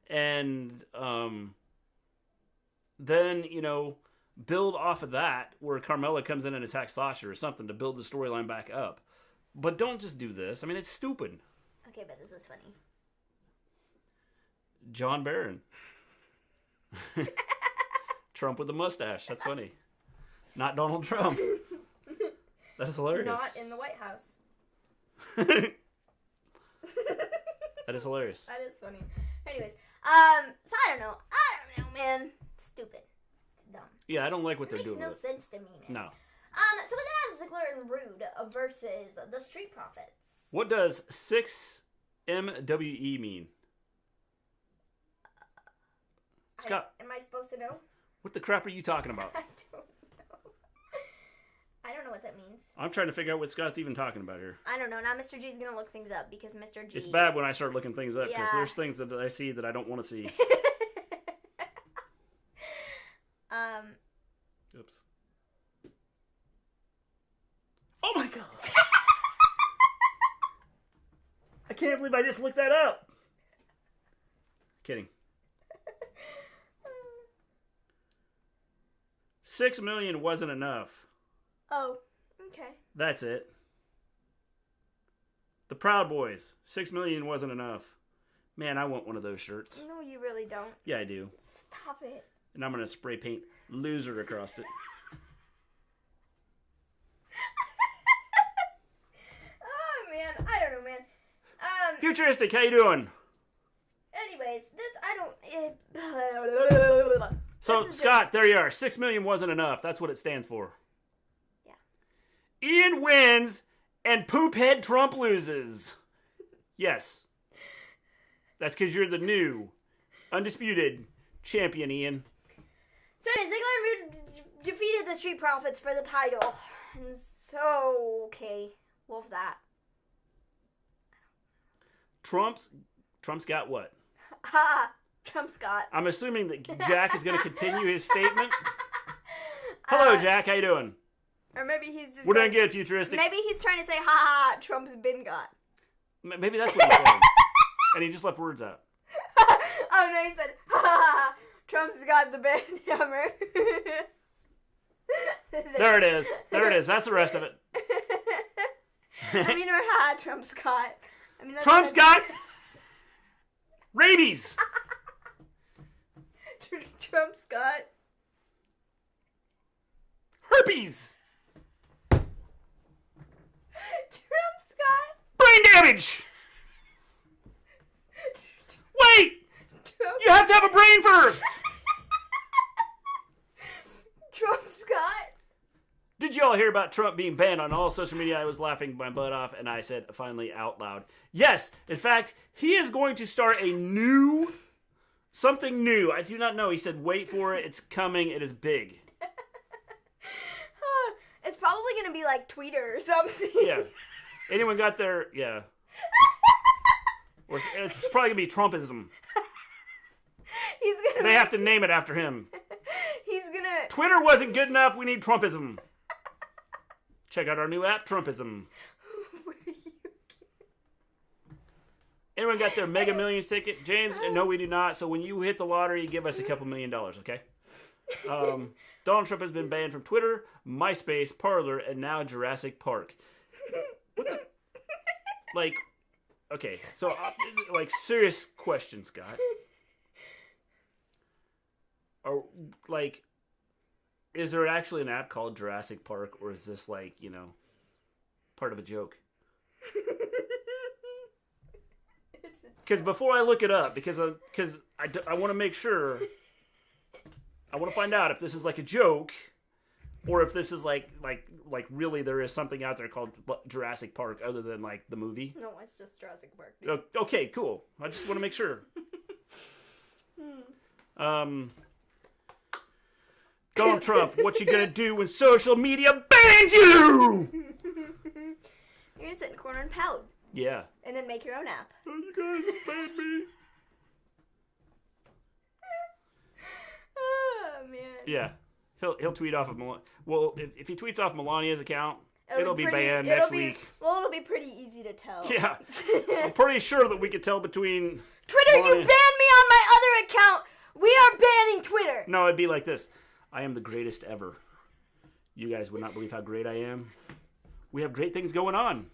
and then build off of that where Carmella comes in and attacks Sasha or something to build the storyline back up. But don't just do this. I mean, it's stupid. Okay, but this is funny. John Barron. Trump with a mustache. That's funny. Not Donald Trump. That is hilarious. Not in the White House. That is hilarious. That is funny. Anyways, so I don't know, man. Stupid. It's dumb. Yeah, I don't like what they're doing. It makes no sense to me, man. No. So we're gonna have Ziggler and Roode versus the Street Profits. What does 6 MWE mean? Scott. Am I supposed to know? What the crap are you talking about? I don't know. I don't know what that means. I'm trying to figure out what Scott's even talking about here. I don't know. Now Mr. G's gonna look things up because Mr. G... It's bad when I start looking things up because there's things that I see that I don't want to see. Oops. Oh my god! I can't believe I just looked that up! Kidding. 6 million wasn't enough. Oh, okay. That's it. The Proud Boys. 6 million wasn't enough. Man, I want one of those shirts. No, you really don't. Yeah, I do. Stop it. And I'm going to spray paint loser across it. Oh, man. I don't know, man. Futuristic, how you doing? Anyways, So, Scott, there you are. 6 million wasn't enough. That's what it stands for. Yeah. Ian wins and Poophead Trump loses. Yes. That's because you're the new, undisputed champion, Ian. So, Ziggler and Roode defeated the Street Profits for the title. And so, okay. Wolf that. Trump's got what? Ha! Trump's got. I'm assuming that Jack is going to continue his statement. Hello, Jack. How you doing? Or maybe he's just... We're doing good, Futuristic. Maybe he's trying to say, ha ha, Trump's been got. Maybe that's what he's saying. And he just left words out. Oh, no, he said, ha ha, Trump's got the band hammer. There it is. There it is. That's the rest of it. I mean, or ha, Trump's got. I mean, Trump's got rabies. Trump's got herpes. Trump's got brain damage. Wait! You have to have a brain first. Trump's got... Did you all hear about Trump being banned on all social media? I was laughing my butt off, and I said finally out loud, yes, in fact, he is going to start something new. I do not know. He said, wait for it. It's coming. It is big. It's probably going to be like Twitter or something. Yeah. Anyone got their... Yeah. Or it's probably going to be Trumpism. They have to name it after him. gonna... Twitter wasn't good enough. We need Trumpism. Check out our new app, Trumpism. Where are you? Anyone got their Mega Millions ticket? James? No, we do not. So when you hit the lottery, give us a couple $1 million, okay? Donald Trump has been banned from Twitter, MySpace, Parler, and now Jurassic Park. What the? Like, okay. So, like, serious question, Scott. Or, like, is there actually an app called Jurassic Park, or is this, like, you know, part of a joke? Because before I look it up, because I want to make sure, I want to find out if this is like a joke, or if this is like really there is something out there called Jurassic Park other than like the movie. No, it's just Jurassic Park. Dude. Okay, cool. I just want to make sure. Donald Trump, what you gonna do when social media bans you? You're gonna sit in the corner and pout. Yeah. And then make your own app. Oh, you guys banned me. Oh, man. Yeah. He'll tweet off of well, if he tweets off Melania's account, it'll be banned next week. Well, it'll be pretty easy to tell. Yeah. I'm pretty sure that we could tell between Twitter, you banned me on my other account. We are banning Twitter. No, it'd be like this. I am the greatest ever. You guys would not believe how great I am. We have great things going on.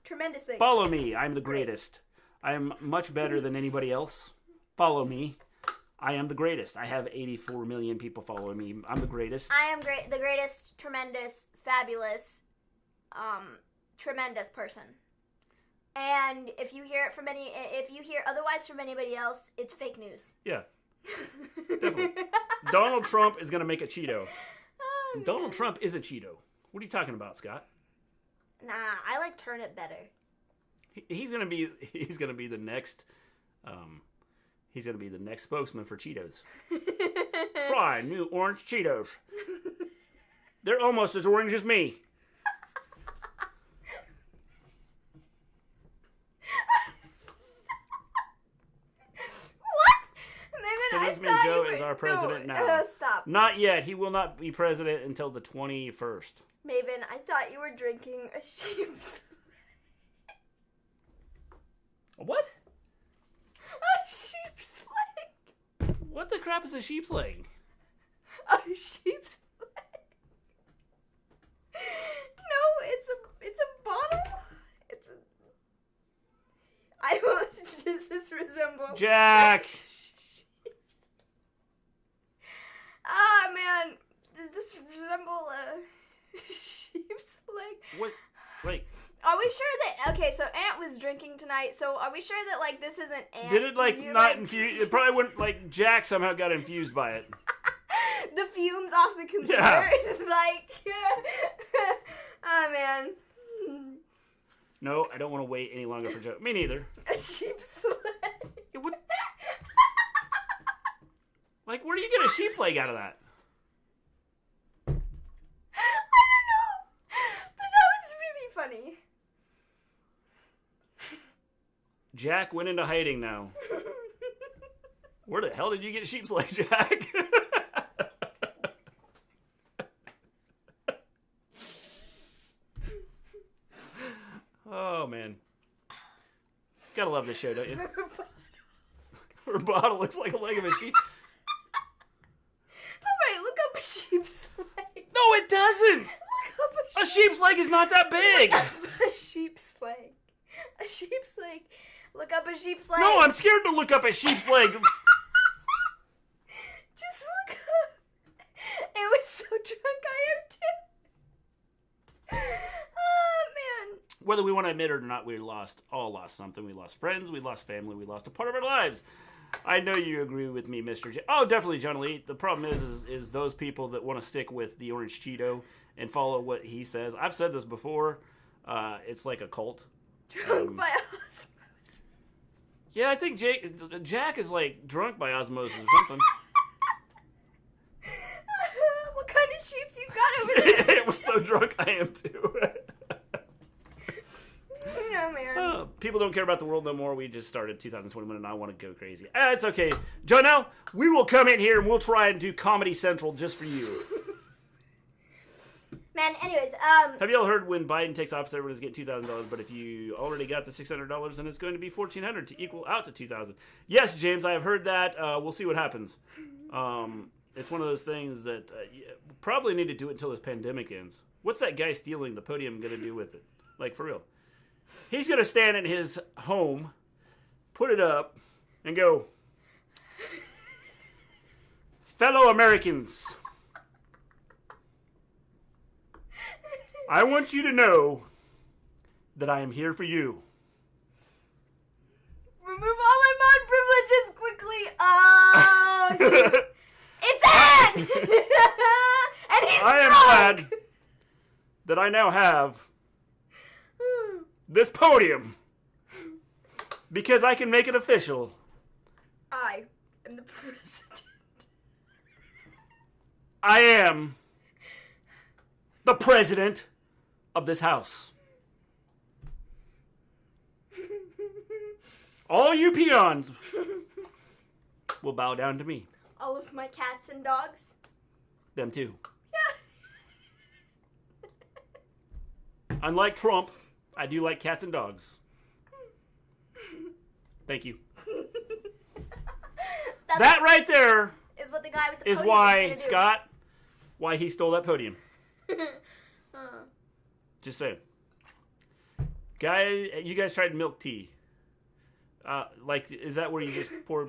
Tremendous things. Follow me. I'm the greatest. I am much better than anybody else. Follow me. I am the greatest. I have 84 million people following me. I'm the greatest. I am great. The greatest, tremendous, fabulous, tremendous person. And if you hear otherwise from anybody else, it's fake news. Yeah. Definitely. Donald Trump is going to make a Cheeto. Oh, Donald Trump is a Cheeto. What are you talking about, Scott? Nah, I like turnip better. He's gonna be the next spokesman for Cheetos. Try new orange Cheetos. They're almost as orange as me. What? So this means Joe is our president now. Stop. Not yet. He will not be president until the 21st. Maven, I thought you were drinking a sheep's What? A sheep's leg. What the crap is a sheep's leg? A sheep's leg. No, it's a bottle. I don't. Does this resemble Jack? Ah, man. Does this resemble a sheep's leg? What? Like, are we sure that... Okay, so Ant was drinking tonight, so are we sure that, like, this isn't Ant? did it, like, not infuse... It probably wouldn't, like, Jack somehow got infused by it. The fumes off the computer? Yeah. It's like... Oh, man. No, I don't want to wait any longer for Joe. Me neither. A sheep's leg. It would... Like, where do you get a sheep's leg out of that? I don't know. But that was really funny. Jack went into hiding now. Where the hell did you get sheep's leg, Jack? Oh, man. Gotta love this show, don't you? Her bottle looks like a leg of a sheep. Alright, look up a sheep's leg. No, it doesn't! Look up A sheep's leg is not that big! a sheep's leg. A sheep's leg. Look up a sheep's leg. No, I'm scared to look up a sheep's leg. Just look up. It was so drunk I am too. Oh, man. Whether we want to admit it or not, we all lost something. We lost friends, we lost family, we lost a part of our lives. I know you agree with me, Mr. J. Oh, definitely, John Lee. The problem is those people that want to stick with the orange Cheeto and follow what he says. I've said this before. It's like a cult. Drunk by osmosis. Yeah, I think Jack is like drunk by osmosis or something. What kind of sheeps you got over there? It was so drunk I am too. No, man. Oh, People don't care about the world no more. We just started 2021 and I want to go crazy. It's okay. Jonelle, we will come in here and we'll try and do Comedy Central just for you. Man, anyways, Have you all heard when Biden takes office, everyone's getting $2,000, but if you already got the $600, then it's going to be $1,400 to equal out to $2,000. Yes, James, I have heard that. We'll see what happens. It's one of those things that probably need to do it until this pandemic ends. What's that guy stealing the podium going to do with it? Like, for real. He's going to stand in his home, put it up, and go, fellow Americans, I want you to know that I am here for you. Remove all my mod privileges quickly. Oh, shit. It's Ed! And he's I am glad that I now have this podium because I can make it official. I am the president. I am the president of this house. All you peons will bow down to me. All of my cats and dogs? Them too. Yeah. Unlike Trump, I do like cats and dogs. Thank you. That right there is what the guy with the is podium why, is gonna do. Scott, why he stole that podium. Just saying. You guys tried milk tea. Is that where you just pour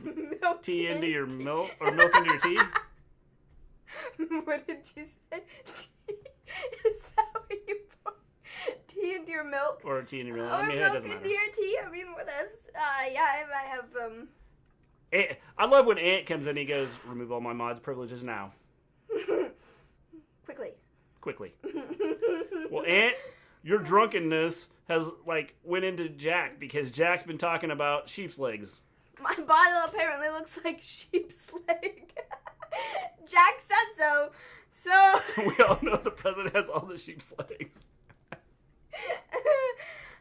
tea into your milk or milk into your tea? What did you say? Is that where you pour tea into your milk? Or tea in your milk? Or I mean, it milk doesn't into matter. your tea? I mean, whatevs. Yeah, I have, I love when Ant comes in. He goes, "Remove all my mods privileges now." Quickly. Well, Ant, your drunkenness has went into Jack because Jack's been talking about sheep's legs. My bottle apparently looks like sheep's leg. Jack said so. So We all know the president has all the sheep's legs.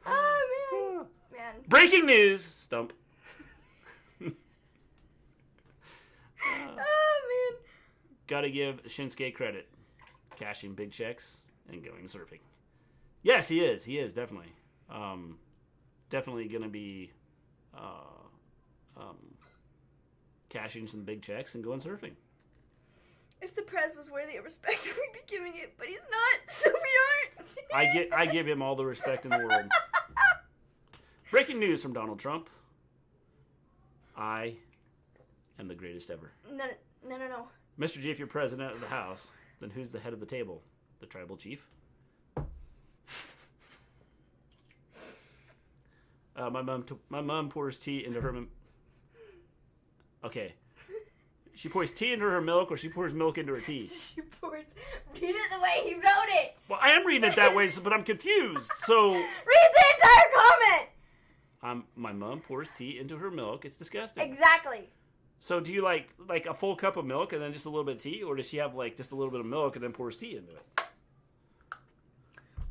oh man. Breaking news, Stump. Oh man. Gotta give Shinsuke credit. Cashing big checks and going surfing. Yes, he is. He is, definitely. Definitely gonna be cashing some big checks and going surfing. If the prez was worthy of respect, we'd be giving it, but he's not, so we aren't. I give him all the respect in the world. Breaking news from Donald Trump. I am the greatest ever. No. Mr. G, if you're president of the House, then who's the head of the table? The tribal chief? My mom pours tea into her... Okay. She pours tea into her milk, or she pours milk into her tea? She pours... Read it the way he wrote it! Well, I am reading it that way, but I'm confused, so... Read the entire comment! My mom pours tea into her milk. It's disgusting. Exactly. So do you like a full cup of milk and then just a little bit of tea? Or does she have just a little bit of milk and then pours tea into it?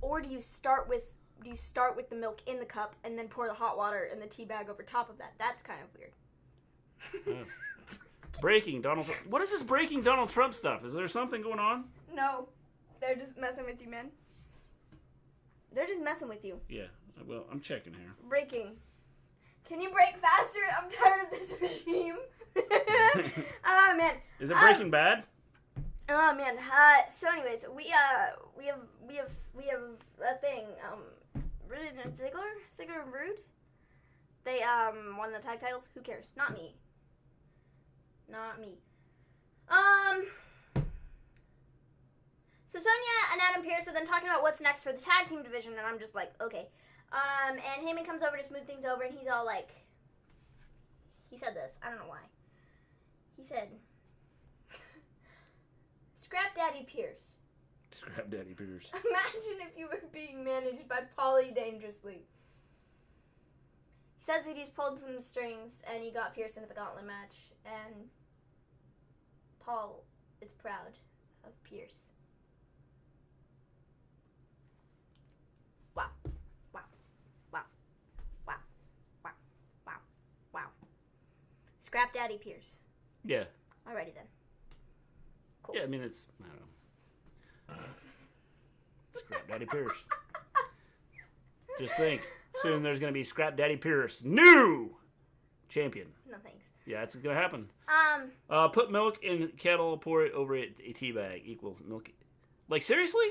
Or do you start with the milk in the cup and then pour the hot water and the tea bag over top of that? That's kind of weird. Breaking Donald Trump. What is this breaking Donald Trump stuff? Is there something going on? No. They're just messing with you, man. They're just messing with you. Yeah. Well, I'm checking here. Breaking. Can you break faster? I'm tired of this regime. Oh man. Is it Breaking Bad? Oh man. So anyways, we have a thing. Roode and Ziggler and Roode. They won the tag titles. Who cares? Not me. So Sonya and Adam Pearce are then talking about what's next for the tag team division, and I'm just like, okay. And Heyman comes over to smooth things over, and he's all like, he said this. I don't know why. He said, "Scrap Daddy Pierce. Scrap Daddy Pierce. Imagine if you were being managed by Paulie dangerously." He says that he's pulled some strings, and he got Pierce into the Gauntlet match, and Paul is proud of Pierce. Wow. Daddy Pierce. Yeah. Alrighty then. Cool. Yeah, I mean, it's, I don't know. Scrap Daddy Pierce. Just think, soon there's going to be Scrap Daddy Pierce, new champion. No thanks. Yeah, it's going to happen. Put milk in kettle, pour it over a tea bag equals milk. Like, seriously?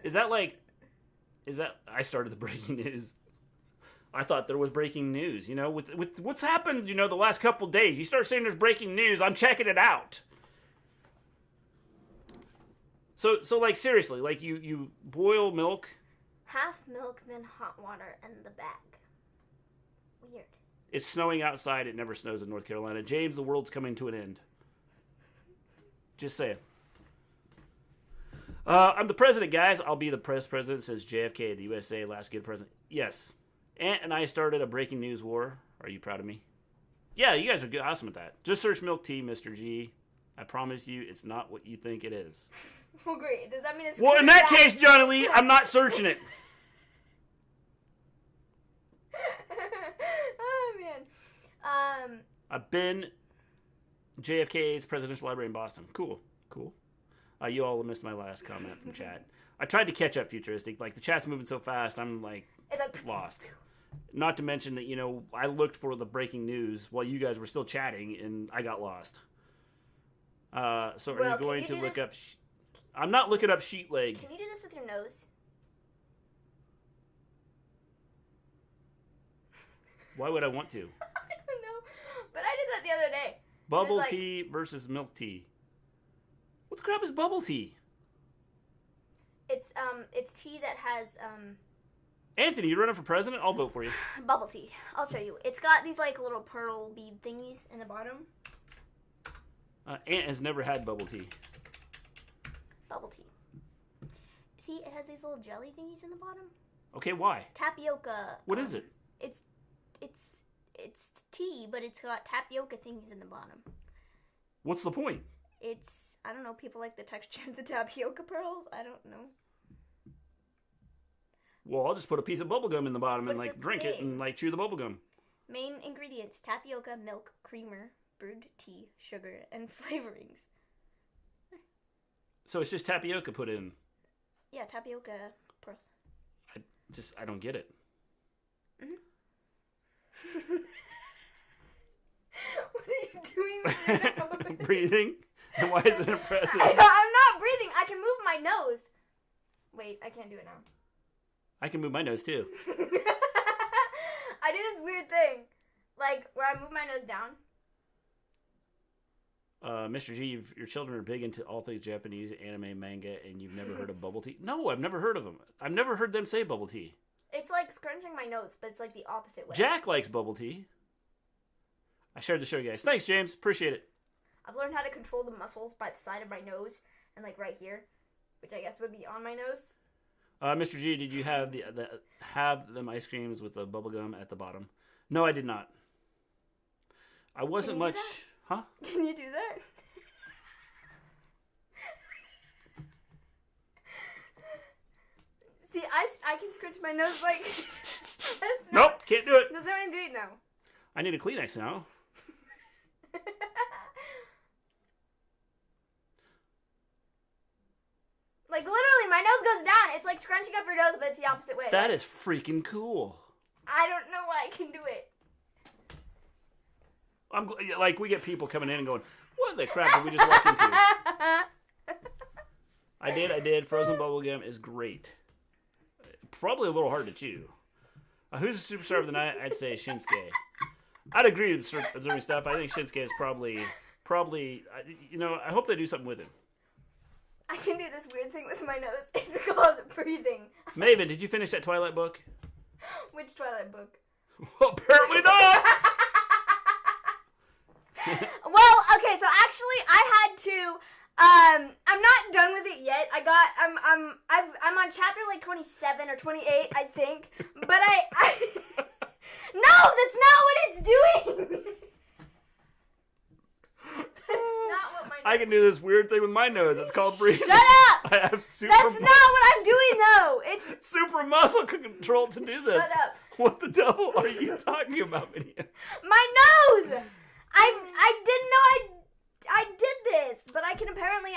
Is that I started the breaking news. I thought there was breaking news, you know, with what's happened, you know, the last couple days. You start saying there's breaking news, I'm checking it out. So like, seriously, like, you boil milk. Half milk, then hot water, and the bag. Weird. It's snowing outside. It never snows in North Carolina. James, the world's coming to an end. Just saying. I'm the president, guys. I'll be the president, says JFK, the USA last good president. Yes. Ant and I started a breaking news war. Are you proud of me? Yeah, you guys are good. Awesome at that. Just search milk tea, Mr. G. I promise you, it's not what you think it is. Well, great. Does that mean it's... Well, in that case, Johnny Lee, I'm not searching it. Oh, man. I've been JFK's Presidential Library in Boston. Cool. You all missed my last comment from chat. I tried to catch up, Futuristic. Like, the chat's moving so fast, I'm, like, lost. Not to mention that, you know, I looked for the breaking news while you guys were still chatting, and I got lost. So are you going to look up... I'm not looking up sheet leg. Can you do this with your nose? Why would I want to? I don't know. But I did that the other day. Bubble tea versus milk tea. What the crap is bubble tea? It's tea that has, Anthony, you running for president? I'll vote for you. Bubble tea. I'll show you. It's got these, like, little pearl bead thingies in the bottom. Ant has never had bubble tea. Bubble tea. See, it has these little jelly thingies in the bottom. Okay, why? Tapioca. What is it? It's tea, but it's got tapioca thingies in the bottom. What's the point? It's, I don't know, people like the texture of the tapioca pearls. I don't know. Well, I'll just put a piece of bubble gum in the bottom and, like, drink it and, like, chew the bubble gum. Main ingredients: tapioca, milk, creamer, brewed tea, sugar, and flavorings. So it's just tapioca put in? Yeah, tapioca pearls. I don't get it. Mm-hmm. What are you doing with your nose? Breathing? And why is it impressive? I'm not breathing. I can move my nose. Wait, I can't do it now. I can move my nose too. I do this weird thing, like where I move my nose down. Mr. G, your children are big into all things Japanese, anime, manga, and you've never heard of bubble tea? No, I've never heard of them. I've never heard them say bubble tea. It's like scrunching my nose, but it's like the opposite way. Jack likes bubble tea. I shared the show, guys. Thanks, James. Appreciate it. I've learned how to control the muscles by the side of my nose and like right here, which I guess would be on my nose. Mr. G, did you have have them ice creams with the bubble gum at the bottom? No, I did not. I wasn't much... Huh? Can you do that? See, I can scrunch my nose like... Nope, can't do it. That's not what I'm doing now. I need a Kleenex now. Like, literally, my nose goes down. It's like scrunching up your nose, but it's the opposite way. That is freaking cool. I don't know why I can do it. Like, we get people coming in and going, what the crap did we just walk into? I did. Frozen bubblegum is great. Probably a little hard to chew. Who's the superstar of the night? I'd say Shinsuke. I'd agree with observing stuff. I think Shinsuke is probably, you know, I hope they do something with it. I can do this weird thing with my nose. It's called breathing. Maven, did you finish that Twilight book? Which Twilight book? Well, apparently not! Well, okay, so actually I had to, I'm not done with it yet. I'm on chapter like 27 or 28, I think. But no, that's not what it's doing! I can do this weird thing with my nose. It's called breathing. Shut up! I have super That's not what I'm doing, though. It's super muscle control to do this. Shut up. What the devil are you talking about, Minnie? My nose! I didn't know I did this, but I can apparently,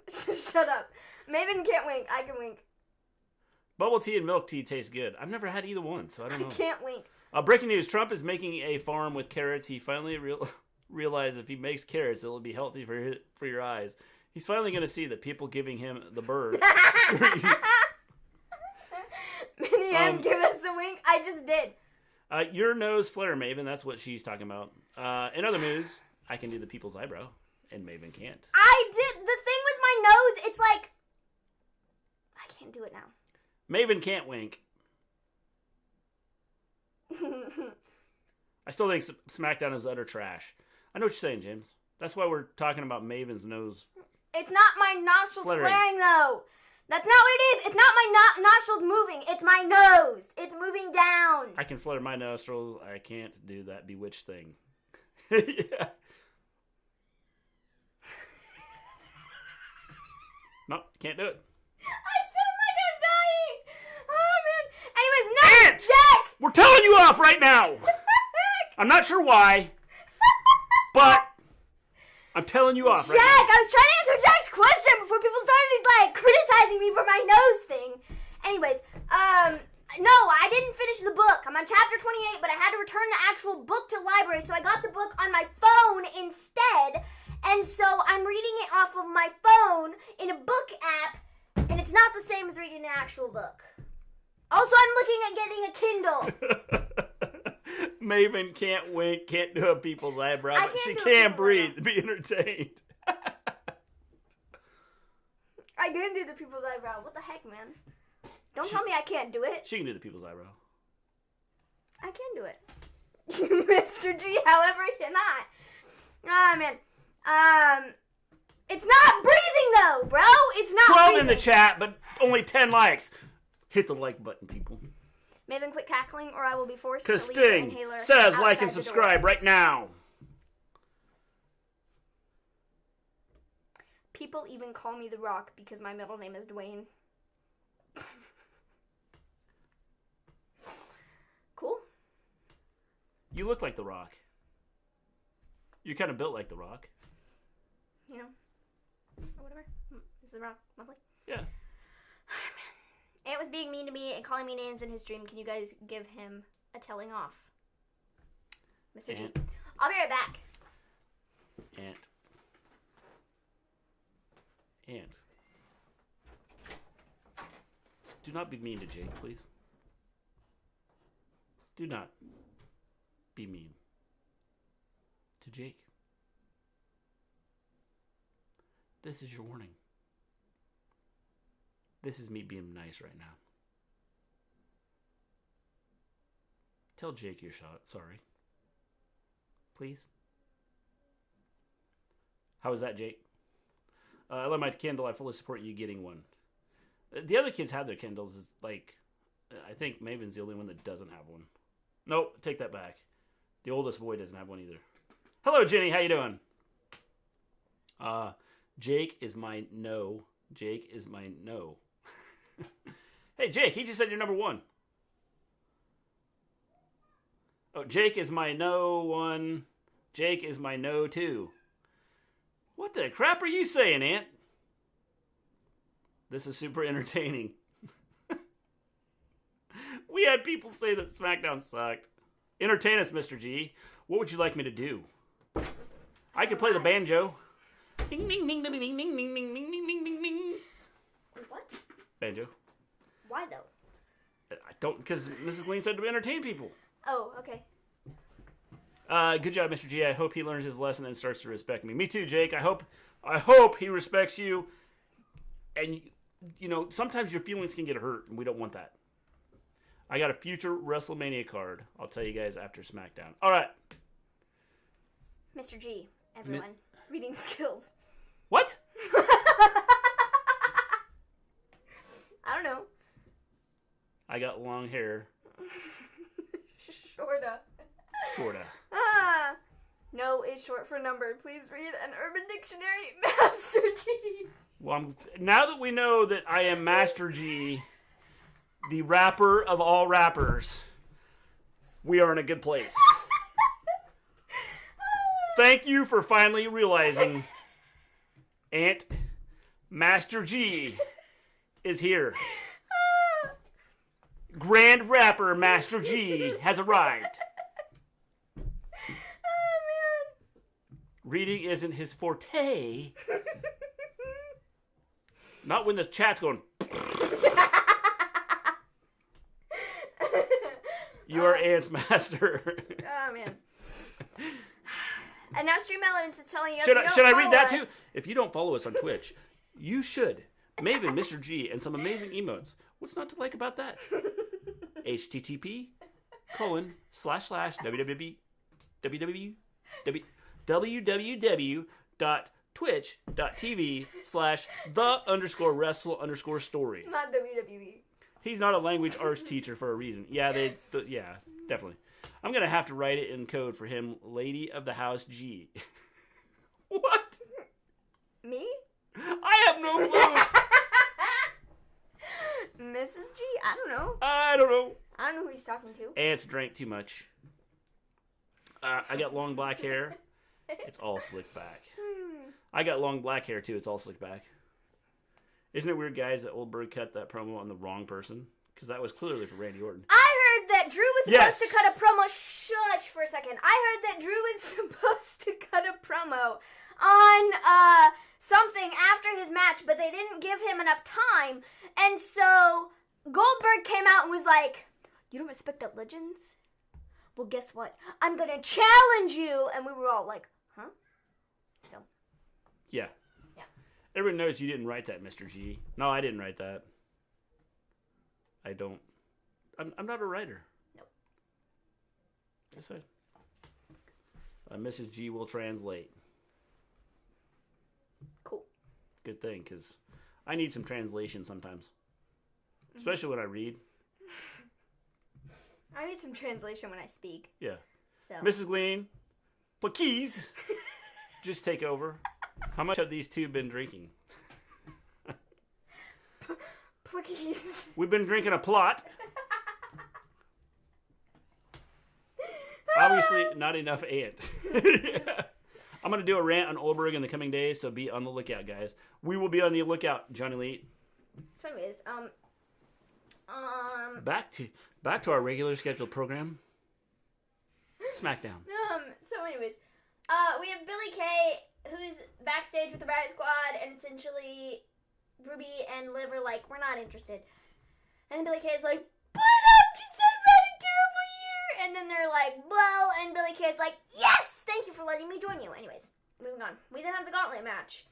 Shut up. Maven can't wink. I can wink. Bubble tea and milk tea taste good. I've never had either one, so I don't know. I can't wink. Breaking news. Trump is making a farm with carrots. He finally realized if he makes carrots, it'll be healthy for your eyes. He's finally going to see that people giving him the bird. Minnie M, give us a wink. I just did. Your nose flare, Maven. That's what she's talking about. In other news, I can do the people's eyebrow, and Maven can't. I did. The thing with my nose, it's like... I can't do it now. Maven can't wink. I still think SmackDown is utter trash. I know what you're saying, James. That's why we're talking about Maven's nose. It's not my nostrils flaring, though. That's not what it is. It's not my nostrils moving. It's my nose. It's moving down. I can flutter my nostrils. I can't do that bewitched thing. Yeah. No, can't do it. I sound like I'm dying. Oh, man. Anyways, next, Jack. We're telling you off right now. I'm not sure why, but I'm telling you off right now. Jack, I was trying to answer Jack's question before people started, criticizing me for my nose thing. Anyways, no, I didn't finish the book. I'm on chapter 28, but I had to return the actual book to the library, so I got the book on my phone instead, and so I'm reading it off of my phone in a book app, and it's not the same as reading an actual book. Also, I'm looking at getting a Kindle. Maven can't wink, can't do a people's eyebrow, but she can breathe, be entertained. I can do the people's eyebrow. What the heck, man? Don't tell me I can't do it. She can do the people's eyebrow. I can do it. Mr. G, however, cannot. Ah, man. It's not breathing, though, bro. It's not 12 breathing. in the chat, but only 10 likes. Hit the like button, people. Maven, quit cackling, or I will be forced Because to leave your Sting inhaler says like and outside the subscribe door. right now. People even call me The Rock because my middle name is Dwayne. Cool. You look like The Rock. You're kind of built like The Rock. You know? Or whatever. Is The Rock monthly? Yeah. Ant was being mean to me and calling me names in his dream. Can you guys give him a telling off? Mr. G. I'll be right back. Ant. Do not be mean to Jake, please. Do not be mean to Jake. This is your warning. This is me being nice right now. Tell Jake you're sorry. Please. How is that, Jake? I love my Kindle. I fully support you getting one. The other kids have their Kindles. It's like, I think Maven's the only one that doesn't have one. Nope, take that back. The oldest boy doesn't have one either. Hello, Jenny. How you doing? Jake is my no. Jake is my no. Hey, Jake, he just said you're number one. Oh, Jake is my no one. Jake is my no two. What the crap are you saying, Ant? This is super entertaining. We had people say that SmackDown sucked. Entertain us, Mr. G. What would you like me to do? I could play the banjo. Ding, ding, ding, ding, ding, ding, ding, ding, ding, ding, ding, ding. What? Banjo. Why, though? I don't, because Mrs. Gleen said to entertain people. Oh, okay. Good job, Mr. G. I hope he learns his lesson and starts to respect me. Me too, Jake. I hope he respects you. And, you know, sometimes your feelings can get hurt, and we don't want that. I got a future WrestleMania card. I'll tell you guys after SmackDown. All right. Mr. G, everyone. Reading skills. What? I don't know. I got long hair. Sorta. No is short for number. Please read an Urban Dictionary, Master G. Well, now that we know that I am Master G, the rapper of all rappers, we are in a good place. Thank you for finally realizing Master G is here. Grand rapper Master G has arrived. Oh, man. Reading isn't his forte. Not when the chat's going. You are Ant's master. Oh, man. And now Stream Elements is telling you. Should I read that too? If you don't follow us on Twitch, you should. Maven, Mister G, and some amazing emotes. What's not to like about that? http://www.twitch.tv/the_wrestle_story. Not WWE. He's not a language arts teacher for a reason. Yeah, yeah, definitely. I'm going to have to write it in code for him, Lady of the House G. What? Me? I have no clue. Mrs. G? I don't know. I don't know. I don't know who he's talking to. Ants drank too much. I got long black hair. It's all slicked back. I got long black hair too. It's all slicked back. Isn't it weird, guys, that Oldberg cut that promo on the wrong person? Because that was clearly for Randy Orton. I heard that Drew was supposed to cut a promo. Shush for a second. I heard that Drew was supposed to cut a promo on something after his match, but they didn't give him enough time. And so Goldberg came out and was like, "You don't respect the legends? Well, guess what? I'm going to challenge you." And we were all like, huh? So. Yeah. Everyone knows you didn't write that, Mr. G. No, I didn't write that. I don't. I'm not a writer. Nope. Just say. Mrs. G will translate. Cool. Good thing, because I need some translation sometimes. Especially when I read. I need some translation when I speak. Yeah. So. Mrs. Gleen, please, just take over. How much have these two been drinking? Please. We've been drinking a plot. Obviously, not enough Ant. Yeah. I'm going to do a rant on Oldberg in the coming days, so be on the lookout, guys. We will be on the lookout, Johnny Lee. So anyways, Back to our regular scheduled program. Smackdown. So anyways, we have Billy Kay, who's backstage with the Riot Squad, and essentially Ruby and Liv are like, "We're not interested." And then Billy Kay's like, "But I just had a terrible year." And then they're like, "Well," and Billy Kay's like, "Yes, thank you for letting me join you." Anyways, moving on. We then have the Gauntlet match.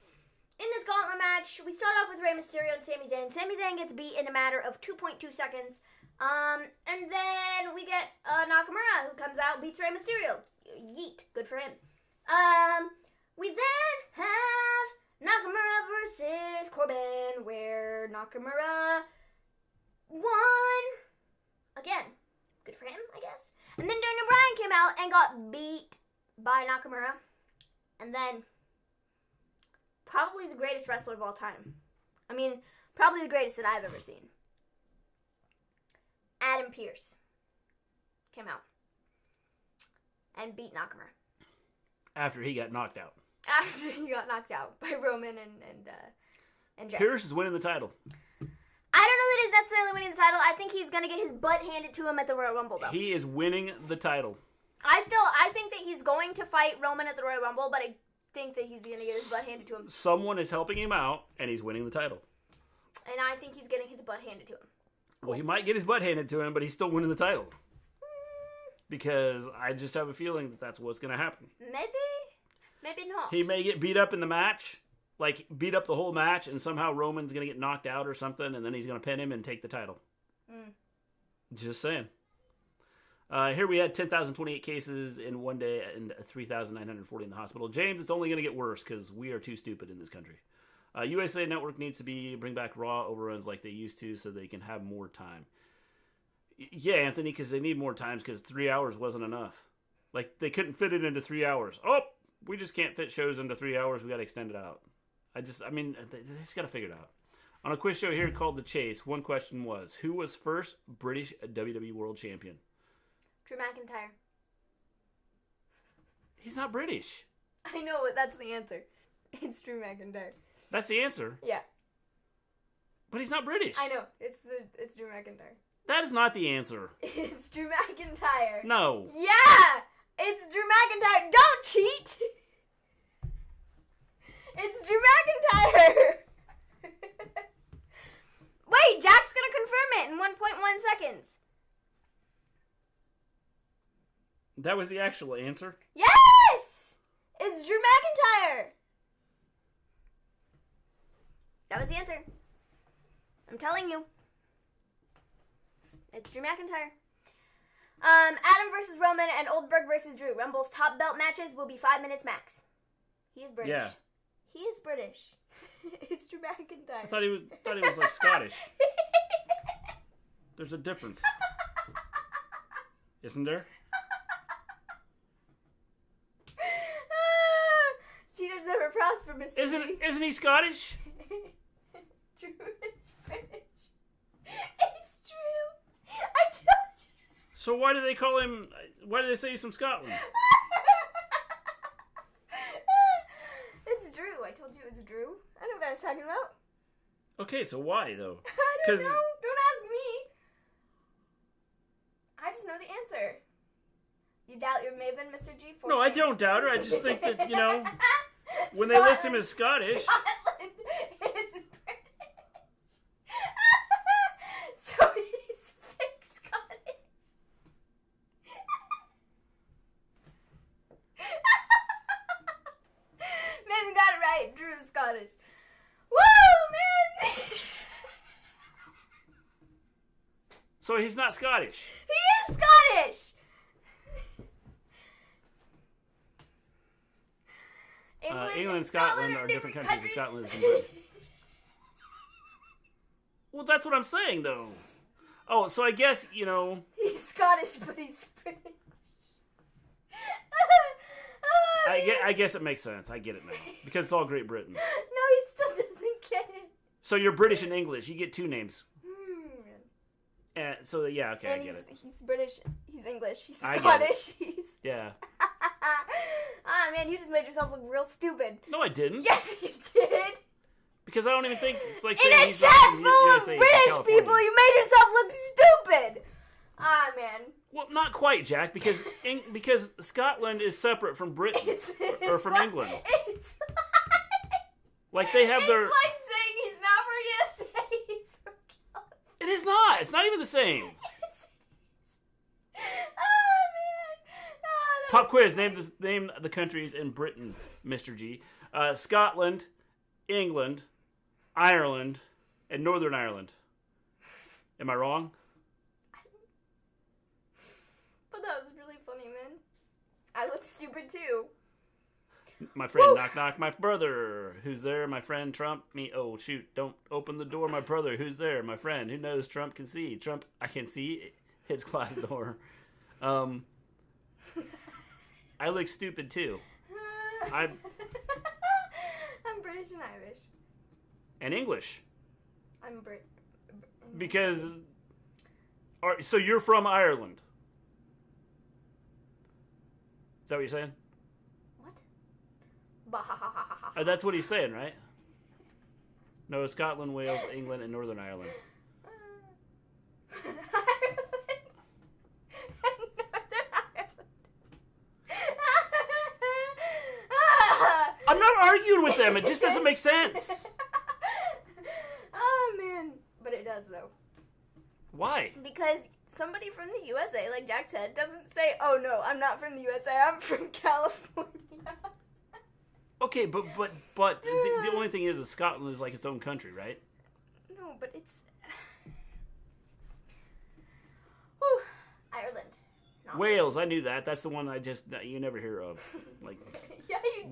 In this Gauntlet match, we start off with Rey Mysterio and Sami Zayn. Sami Zayn gets beat in a matter of 2.2 seconds. And then we get Nakamura, who comes out, beats Rey Mysterio. Yeet. Good for him. We then have Nakamura versus Corbin, where Nakamura won. Again. Good for him, I guess. And then Daniel Bryan came out and got beat by Nakamura. And then probably the greatest wrestler of all time. I mean, probably the greatest that I've ever seen. Adam Pearce came out and beat Nakamura. After he got knocked out. After he got knocked out by Roman and Jeff. Pierce is winning the title. I don't know that he's necessarily winning the title. I think he's going to get his butt handed to him at the Royal Rumble, though. He is winning the title. I think that he's going to fight Roman at the Royal Rumble, but I think that he's going to get his butt handed to him. Someone is helping him out, and he's winning the title. And I think he's getting his butt handed to him. Cool. Well, he might get his butt handed to him, but he's still winning the title. Because I just have a feeling that that's what's going to happen. Maybe not. He may get beat up in the match, like beat up the whole match, and somehow Roman's going to get knocked out or something, and then he's going to pin him and take the title. Just saying. Here we had 10,028 cases in one day and 3,940 in the hospital. James, it's only going to get worse because we are too stupid in this country. USA Network needs to bring back Raw overruns like they used to so they can have more time. Yeah, Anthony, because they need more times because 3 hours wasn't enough. Like, they couldn't fit it into 3 hours. Oh, we just can't fit shows into 3 hours. We got to extend it out. They just got to figure it out. On a quiz show here called The Chase, one question was, who was first British WWE World Champion? Drew McIntyre. He's not British. I know, but that's the answer. It's Drew McIntyre. That's the answer? Yeah. But he's not British. I know. It's Drew McIntyre. That is not the answer. It's Drew McIntyre. No. Yeah! It's Drew McIntyre. Don't cheat! It's Drew McIntyre! Wait, Jack's gonna confirm it in 1.1 seconds. That was the actual answer? Yes! It's Drew McIntyre! That was the answer. I'm telling you. It's Drew McIntyre. Adam versus Roman and Oldberg versus Drew. Rumble's top belt matches will be 5 minutes max. He is British. Yeah. He is British. It's Drew McIntyre. I thought he was like Scottish. There's a difference. Isn't there? Cheaters never prosper, Mr. G. Isn't he Scottish? Drew is British. It's true. I told you. So why do they call him? Why do they say he's from Scotland? It's Drew. I told you it's Drew. I know what I was talking about. Okay, so why though? I don't know. Don't ask me. I just know the answer. You doubt your Maven, Mr. G? No, I don't doubt her. I just think that, when they list him as Scottish. Scotland is British. So he's fake Scottish. Maven got it right. Drew is Scottish. Woo, man! So he's not Scottish. He is Scottish! England and Scotland are different countries, and Scotland is in Britain. Well, that's what I'm saying, though. Oh, so I guess, He's Scottish, but he's British. I guess it makes sense. I get it now. Because it's all Great Britain. No, he still doesn't get it. So you're British and English. You get two names. So, yeah, okay, and I get it. He's British, he's English, he's I get Scottish, he's... Yeah. Ah, man, you just made yourself look real stupid. No, I didn't. Yes, you did. Because I don't even think it's like In saying a he's chat not from full of USA, he's from British California. people, you made yourself look stupid. Ah, man. Well, not quite, Jack, because Scotland is separate from Britain or from England. It's like they have their. It's like saying he's not from USA. He's from California. It is not. It's not even the same. Yes, it is. Oh, man. Oh, Pop quiz. Name the countries in Britain, Mr. G. Scotland, England, Ireland, and Northern Ireland. Am I wrong? But that was really funny, man. I look stupid too. My friend, Woo! knock, knock, my brother. Who's there? My friend, Trump. Me. Oh, shoot. Don't open the door, my brother. Who's there? My friend. Who knows Trump can see? Trump, I can see his glass door. I look stupid, too. I'm British and Irish. And English. I'm Brit. Because... So you're from Ireland. Is that what you're saying? What? That's what he's saying, right? No, Scotland, Wales, England, and Northern Ireland. I'm not arguing with them. It just doesn't make sense. Oh, man. But it does, though. Why? Because somebody from the USA, like Jack said, doesn't say, oh, no, I'm not from the USA. I'm from California. Okay, but the only thing is Scotland is like its own country, right? No, but it's... Whew. Ireland. Wales, I knew that. That's the one you never hear of. Like, yeah, you do.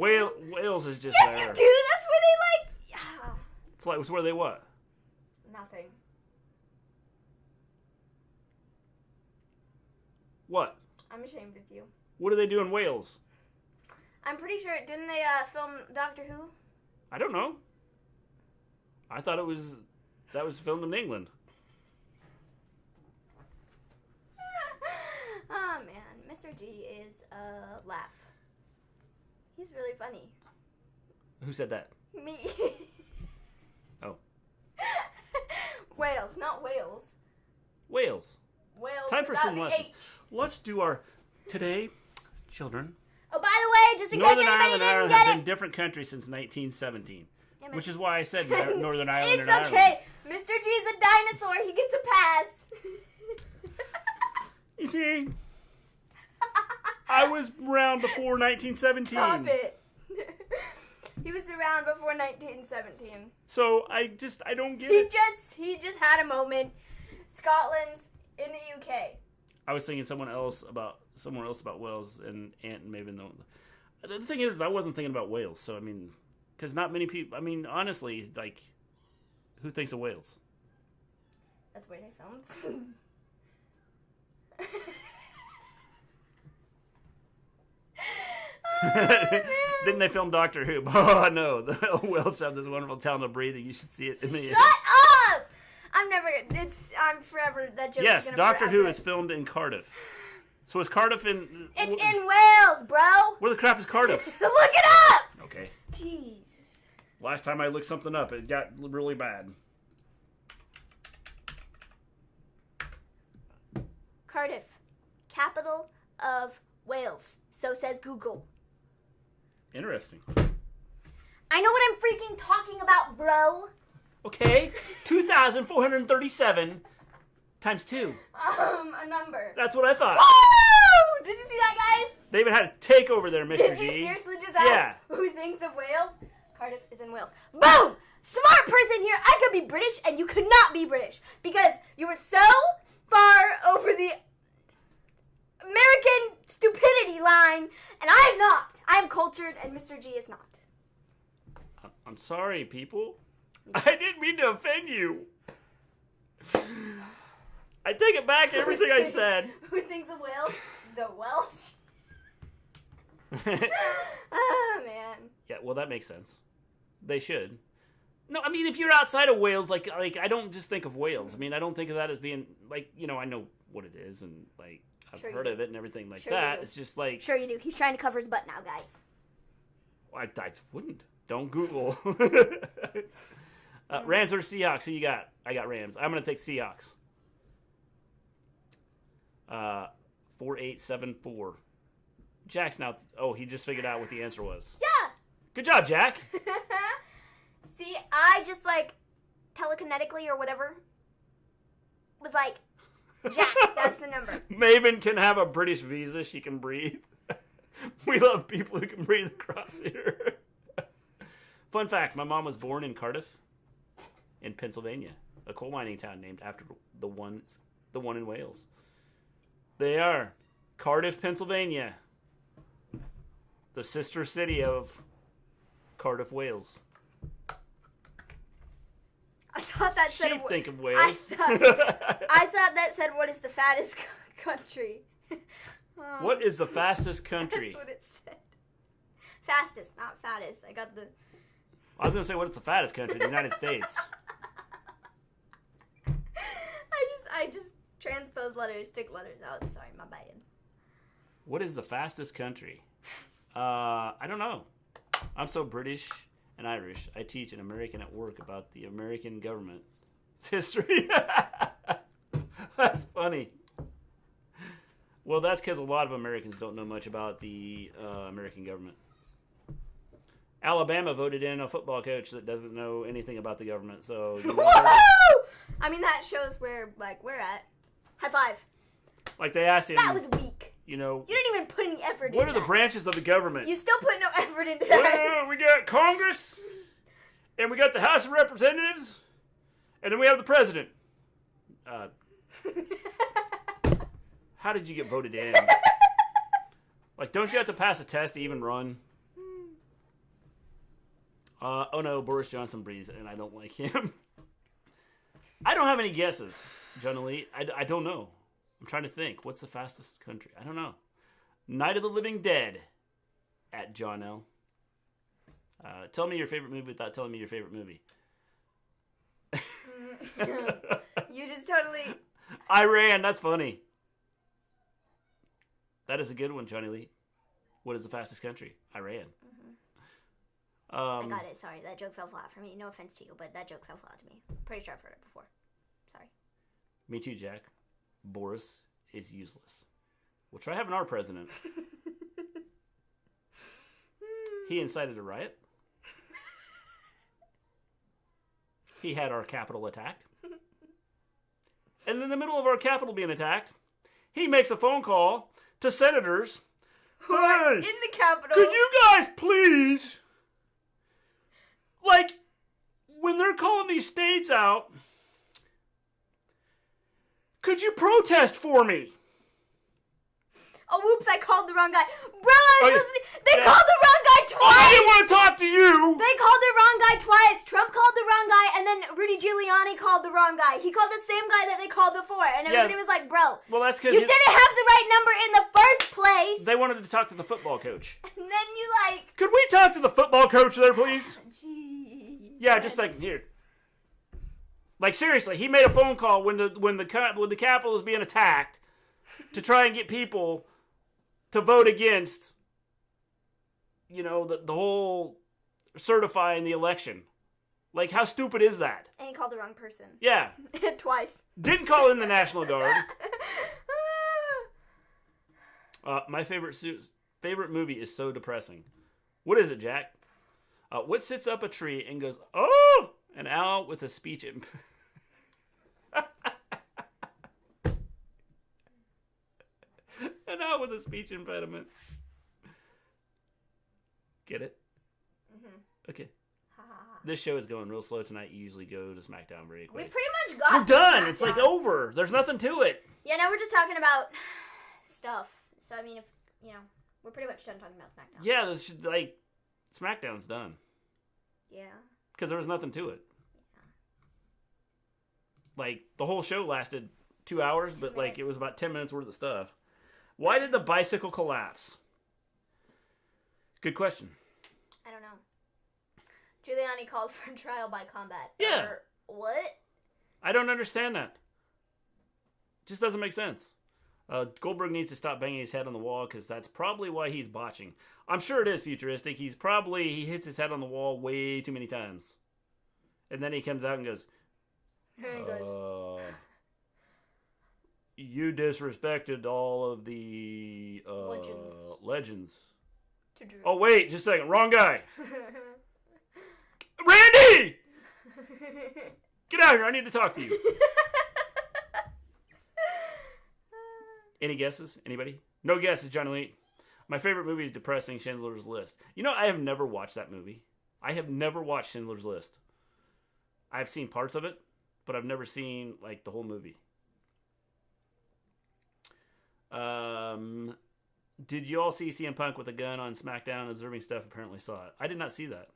Wales is just yes, there. you do. That's where they like... Yeah. It's where they what? Nothing. What? I'm ashamed of you. What do they do in Wales? I'm pretty sure, didn't they film Doctor Who? I don't know. I thought it was That was filmed in England. Oh, man. Mr. G is a laugh. He's really funny. Who said that? Me. Oh. Wales, not Wales. Wales. Wales. Time for some without the lessons. H. Let's do our... Today, children... Oh, by the way, just in case Northern anybody Ireland and didn't Ireland get have been it. different countries since 1917. Damn it. Which is why I said Northern Ireland and It's Ireland. okay. Mr. G's a dinosaur. He gets a pass. You see? I was around before 1917. Stop it. He was around before 1917. So I don't get it. He just had a moment. Scotland's in the UK. I was thinking someone else about Wales and Ant and Maven. The thing is, I wasn't thinking about Wales. So I mean, because not many people. I mean, honestly, like, who thinks of Wales? That's where they filmed. Didn't they film Doctor Who? Oh no, the Welsh have this wonderful talent of breathing. You should see it. Shut up! I'm forever, that joke Yes, is gonna Doctor forever. Who is filmed in Cardiff. So is Cardiff in... It's in Wales, bro! Where the crap is Cardiff? Look it up! Okay. Jesus. Last time I looked something up, it got really bad. Cardiff, capital of Wales. So says Google. Interesting. I know what I'm freaking talking about, bro. Okay, 2,437 times 2. A number. That's what I thought. Woo! Did you see that, guys? They even had a takeover there, Mr. Did G. you seriously just ask Yeah. who thinks of Wales? Cardiff is in Wales. Boom! Smart person here. I could be British and you could not be British because you were so far over the American stupidity line, and I am not. I am cultured, and Mr. G is not. I'm sorry, people. I didn't mean to offend you. I take it back, everything I said. Who thinks of Wales? The Welsh. Oh, man. Yeah, well, that makes sense. They should. No, I mean, if you're outside of Wales, like I don't just think of Wales. I mean, I don't think of that as being, like, you know, I know what it is, and, like, I've Sure you heard do. of it and everything like Sure you that. do. It's just like... Sure you do. He's trying to cover his butt now, guys. I wouldn't. Don't Google. Rams or Seahawks? Who you got? I got Rams. I'm going to take Seahawks. 4874. Jack's now... Oh, he just figured out what the answer was. Yeah. Good job, Jack. See, I just, like, telekinetically or whatever, was like, Jack, that's the number. Maven can have a British visa. She can breathe. We love people who can breathe across here. Fun fact, my mom was born in Cardiff, in Pennsylvania, a coal mining town named after the one in Wales. They are Cardiff, Pennsylvania, the sister city of Cardiff, Wales. I thought that said... She'd think of I Wales. thought that said, what is the fattest country? Oh, What is the fastest country? That's what it said. Fastest, not fattest. I got the... I was going to say, what is the fattest country? The United States. I just transpose letters, took letters out. Sorry, my bad. What is the fastest country? I don't know. I'm so British and Irish. I teach an American at work about the American government. It's history. That's funny. Well, that's because a lot of Americans don't know much about the American government. Alabama voted in a football coach that doesn't know anything about the government. So, you know, Woohoo! I mean, that shows where, like, we're at. High five. like they asked him, That was weak. you know, You didn't even put any effort into what are the that. branches of the government? You still put no effort into that. Well, we got Congress, and we got the House of Representatives, and then we have the president. How did you get voted in? Like, don't you have to pass a test to even run? Oh no, Boris Johnson breathes, and I don't like him. I don't have any guesses, John Elite. I don't know. I'm trying to think. What's the fastest country? I don't know. Night of the Living Dead at John L. Tell me your favorite movie without telling me your favorite movie. You just totally... Iran, that's funny. That is a good one, Johnny Lee. What is the fastest country? Iran. I got it. Sorry, that joke fell flat for me. No offense to you, but that joke fell flat to me. Pretty sure I've heard it before. Sorry. Me too, Jack. Boris is useless. We'll try having our president. He incited a riot. He had our capital attacked. And in the middle of our capital being attacked, he makes a phone call to senators. Hey, in the capital. Could you guys please, like, when they're calling these states out, could you protest for me? Oh, whoops, I called the wrong guy. Bro, I was listening. They called the wrong guy twice. I didn't want to talk to you. They called the wrong guy twice. Trump called the wrong guy, and then Rudy Giuliani called the wrong guy. He called the same guy that they called before, and everybody was like, bro, well, that's because you didn't have the right number in the first place. They wanted to talk to the football coach. And then you like... Could we talk to the football coach there, please? Jeez. Yeah, just like, here. Like, seriously, he made a phone call when the Capitol was being attacked to try and get people to vote against, you know, the whole certifying the election. Like, how stupid is that? And he called the wrong person. Yeah. Twice. Didn't call in the National Guard. My favorite movie is so depressing. What is it, Jack? What sits up a tree and goes, oh! An owl with a speech An owl with a speech impediment. Get it? Mm-hmm. Okay. This show is going real slow tonight. You usually go to Smackdown very quick. We pretty much got We're done. It's like over. There's nothing to it. Yeah, now we're just talking about stuff. So, I mean, if, you know, we're pretty much done talking about SmackDown. Yeah, this like, SmackDown's done. Yeah. Because there was nothing to it. Yeah. Like, the whole show lasted 2 hours, but, like, it was about 10 minutes worth of stuff. Why did the bicycle collapse? Good question. I don't know. Giuliani called for trial by combat. Yeah. What? I don't understand that. Just doesn't make sense. Goldberg needs to stop banging his head on the wall because that's probably why he's botching. I'm sure it is futuristic. He hits his head on the wall way too many times. And then he comes out and goes, you disrespected all of the legends. Oh, wait, just a second. Wrong guy. Randy! Get out here. I need to talk to you. Any guesses? Anybody? No guesses, Johnny Lee. My favorite movie is depressing, Schindler's List. You know, I have never watched that movie. I have never watched Schindler's List. I've seen parts of it, but I've never seen, like, the whole movie. Did you all see CM Punk with a gun on SmackDown? Observing Stuff apparently saw it. I did not see that.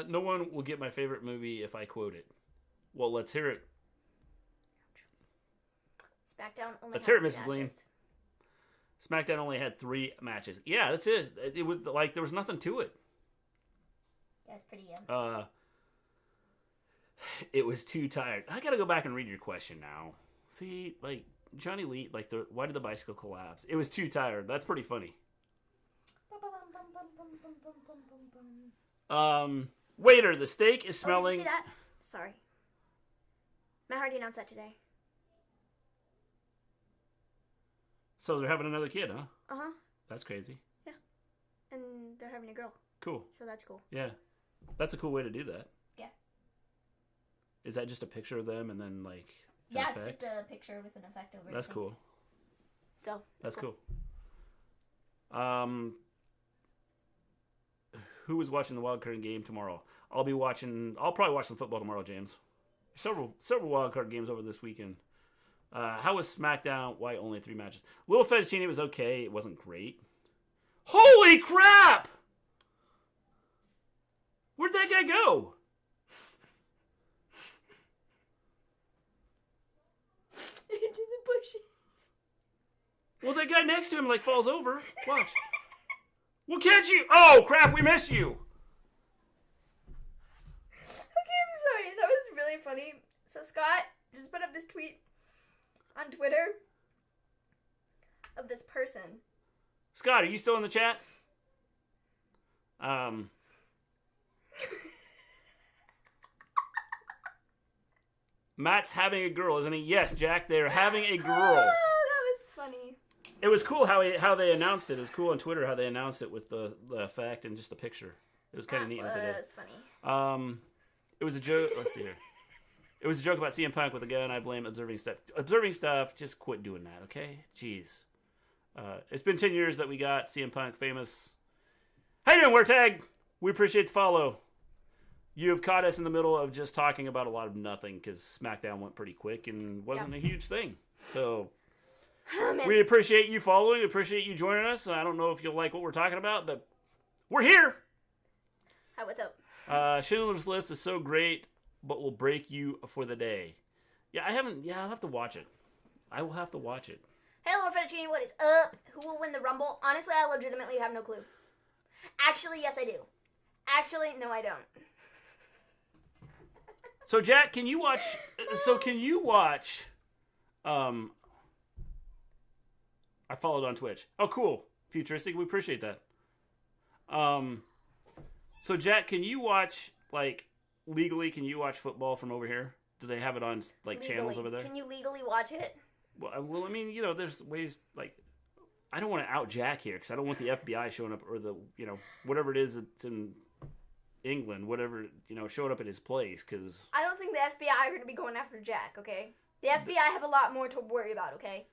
No one will get my favorite movie if I quote it. Well, let's hear it. SmackDown only let's hear it, Mrs. Gleen. SmackDown only had 3 matches. Yeah, that's it. It was like there was nothing to it. Yeah, it's pretty It was too tired. I gotta go back and read your question now. See, like Johnny Lee, like why did the bicycle collapse? It was too tired. That's pretty funny. Waiter, the steak is smelling. Did you see that? Sorry. Matt Hardy announced that today. So they're having another kid, huh? Uh-huh. That's crazy. Yeah. And they're having a girl. Cool. So that's cool. Yeah. That's a cool way to do that. Yeah. Is that just a picture of them and then, like, yeah, it's just a picture with an effect over it. That's cool. So, that's cool. Who is watching the wildcard game tomorrow? I'll probably watch some football tomorrow, James. Several wildcard games over this weekend. How was SmackDown? Why only 3 matches? Little Fettuccine was okay. It wasn't great. Holy crap! Where'd that guy go? Into the bushes. Well, that guy next to him, like, falls over. Watch. Well, can't you? Oh, crap, we miss you. So Scott just put up this tweet on Twitter of this person. Scott, are you still in the chat? Matt's having a girl, isn't he? Yes, Jack, they're having a girl. Oh, that was funny. It was cool how they announced it. It was cool on Twitter how they announced it with the effect and just the picture. It was kind of neat what they did. That was funny. It was a joke. Let's see here. It was a joke about CM Punk with a gun. I blame observing stuff. Observing stuff, just quit doing that, okay? Jeez. It's been 10 years that we got CM Punk famous. How you doing, Wertag? We appreciate the follow. You have caught us in the middle of just talking about a lot of nothing because SmackDown went pretty quick and wasn't a huge thing. So we appreciate you following. Appreciate you joining us. I don't know if you'll like what we're talking about, but we're here. Hi, what's up? Schindler's List is so great, but will break you for the day. Yeah, I haven't. Yeah, I'll have to watch it. I will have to watch it. Hey, Lord Fettuccine, what is up? Who will win the Rumble? Honestly, I legitimately have no clue. Actually, yes, I do. Actually, no, I don't. So, Jack, can you watch? I followed on Twitch. Oh, cool. Futuristic. We appreciate that. So, Jack, can you watch, like, legally, can you watch football from over here? Do they have it on, like, Legally. channels over there? Can you legally watch it? Well, I mean, there's ways, like, I don't want to out Jack here because I don't want the FBI showing up or the, whatever it is that's in England, whatever, showing up at his place because... I don't think the FBI are going to be going after Jack, okay? The FBI have a lot more to worry about, okay?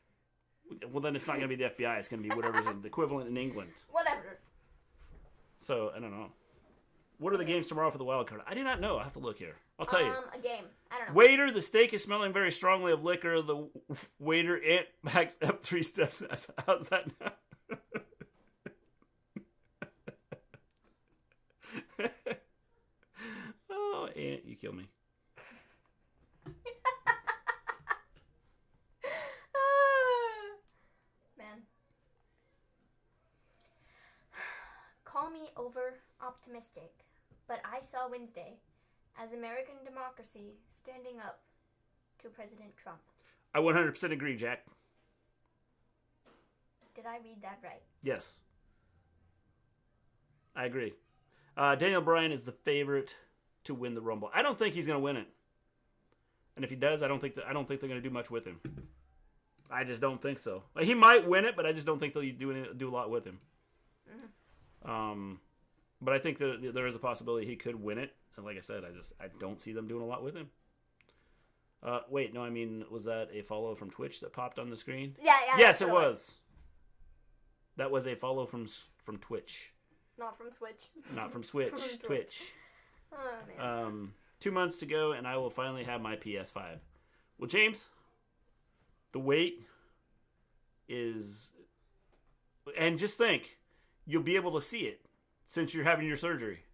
Well, then it's not going to be the FBI. It's going to be whatever's the equivalent in England. Whatever. So, I don't know. What are the games tomorrow for the wild card? I do not know. I have to look here. I'll tell you. A game. I don't know. Waiter, the steak is smelling very strongly of liquor. The waiter, Ant backs up 3 steps. How's that now? Oh, Ant, you kill me. Man. Call me over optimistic, but I saw Wednesday as American democracy standing up to President Trump. I 100% agree, Jack. Did I read that right? Yes. I agree. Daniel Bryan is the favorite to win the Rumble. I don't think he's going to win it. And if he does, I don't think they're going to do much with him. I just don't think so. Like, he might win it, but I just don't think they'll do a lot with him. Mm-hmm. But I think that there is a possibility he could win it. And like I said, I don't see them doing a lot with him. Wait, no, I mean, was that a follow from Twitch that popped on the screen? Yeah. Yes, it was. That was a follow from Twitch. Not from Switch. Not from Switch. From Twitch. Oh, man. 2 months to go, and I will finally have my PS5. Well, James, the wait is... And just think, you'll be able to see it since you're having your surgery.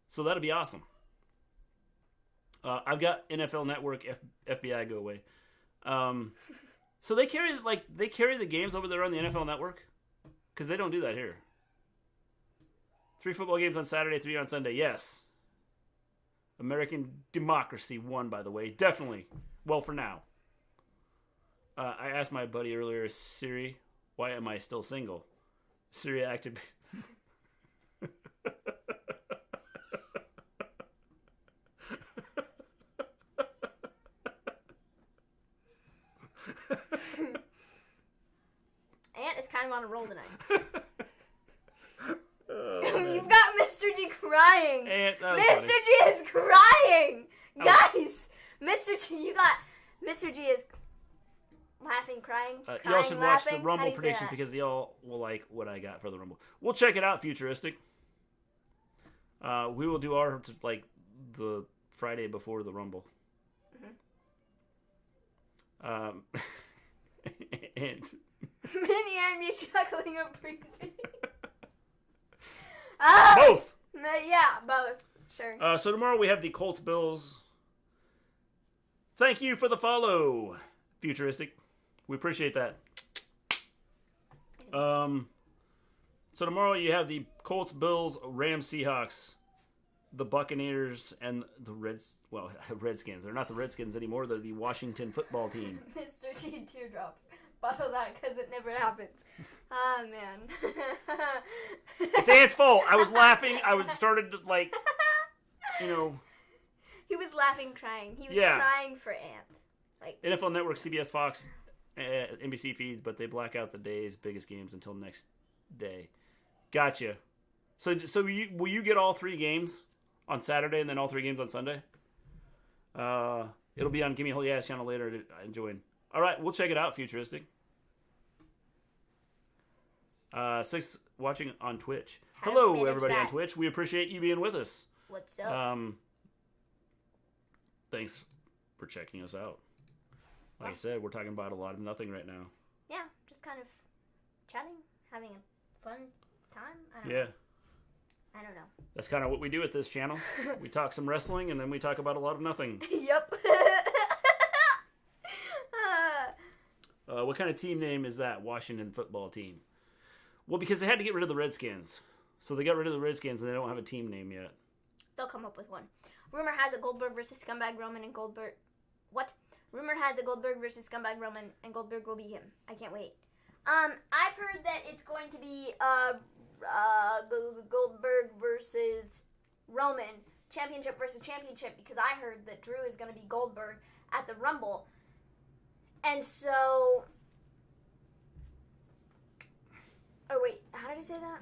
So that'll be awesome. I've got NFL Network, FBI, go away. So they carry the games over there on the NFL Network? Because they don't do that here. 3 football games on Saturday, 3 on Sunday. Yes. American democracy won, by the way. Definitely. Well, for now. I asked my buddy earlier, Siri, why am I still single? Siri acted... Ant is kind of on a roll tonight. You've got Mr. G crying. Ant, Mr. G is crying. Guys, Mr. G, you got Mr. G is laughing, crying, y'all should watch the laughing. Rumble predictions because y'all will like what I got for the Rumble. We'll check it out, Futuristic. We will do our the Friday before the Rumble. Mm-hmm. And Minnie and me chuckling and breathing. Both. Yeah, both. Sure. So tomorrow we have the Colts Bills. Thank you for the follow, Futuristic. We appreciate that. So tomorrow you have the Colts Bills Rams Seahawks. the Buccaneers and the Redskins. They're not the Redskins anymore. They're the Washington football team. Mr. G teardrops. Bottle that because it never happens. Ah, man. It's Ant's fault. I was laughing. Started to, like, you know. He was laughing, crying. He was crying for Ant. Like NFL Network, CBS, Fox, NBC feeds, but they black out the day's biggest games until next day. Gotcha. So will you get all 3 games on Saturday and then all 3 games on Sunday? It'll be on Gimme Holy Ass channel later to join. All right, we'll check it out, Futuristic. 6 watching on Twitch. Hello, everybody on Twitch. We appreciate you being with us. What's up? Thanks for checking us out. Like I said, we're talking about a lot of nothing right now. Yeah, just kind of chatting, having a fun time. I don't know. That's kind of what we do at this channel. We talk some wrestling, and then we talk about a lot of nothing. Yep. What kind of team name is that? Washington football team. Well, because they had to get rid of the Redskins. So they got rid of the Redskins, and they don't have a team name yet. They'll come up with one. Rumor has it Goldberg versus Scumbag Roman and Goldberg... What? Rumor has it Goldberg versus Scumbag Roman and Goldberg will be him. I can't wait. I've heard that it's going to be Goldberg versus Roman, championship versus championship, because I heard that Drew is going to be Goldberg at the Rumble. And so... Oh, wait. How did I say that?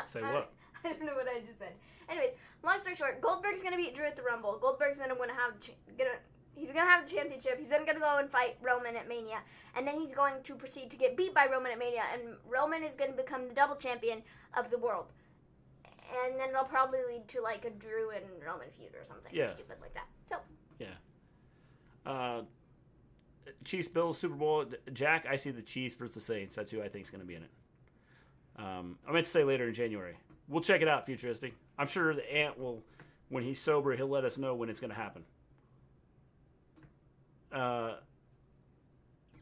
Say what? I don't know what I just said. Anyways, long story short, Goldberg's going to beat Drew at the Rumble. Goldberg's going to he's going to have the championship. He's then going to go and fight Roman at Mania. And then he's going to proceed to get beat by Roman at Mania. And Roman is going to become the double champion of the world. And then it'll probably lead to like a Drew and Roman feud or something stupid like that. So. Yeah. Chiefs, Bills, Super Bowl. Jack, I see the Chiefs versus the Saints. That's who I think is going to be in it. I meant to say later in January. We'll check it out, Futuristic. I'm sure the Ant will, when he's sober, he'll let us know when it's going to happen.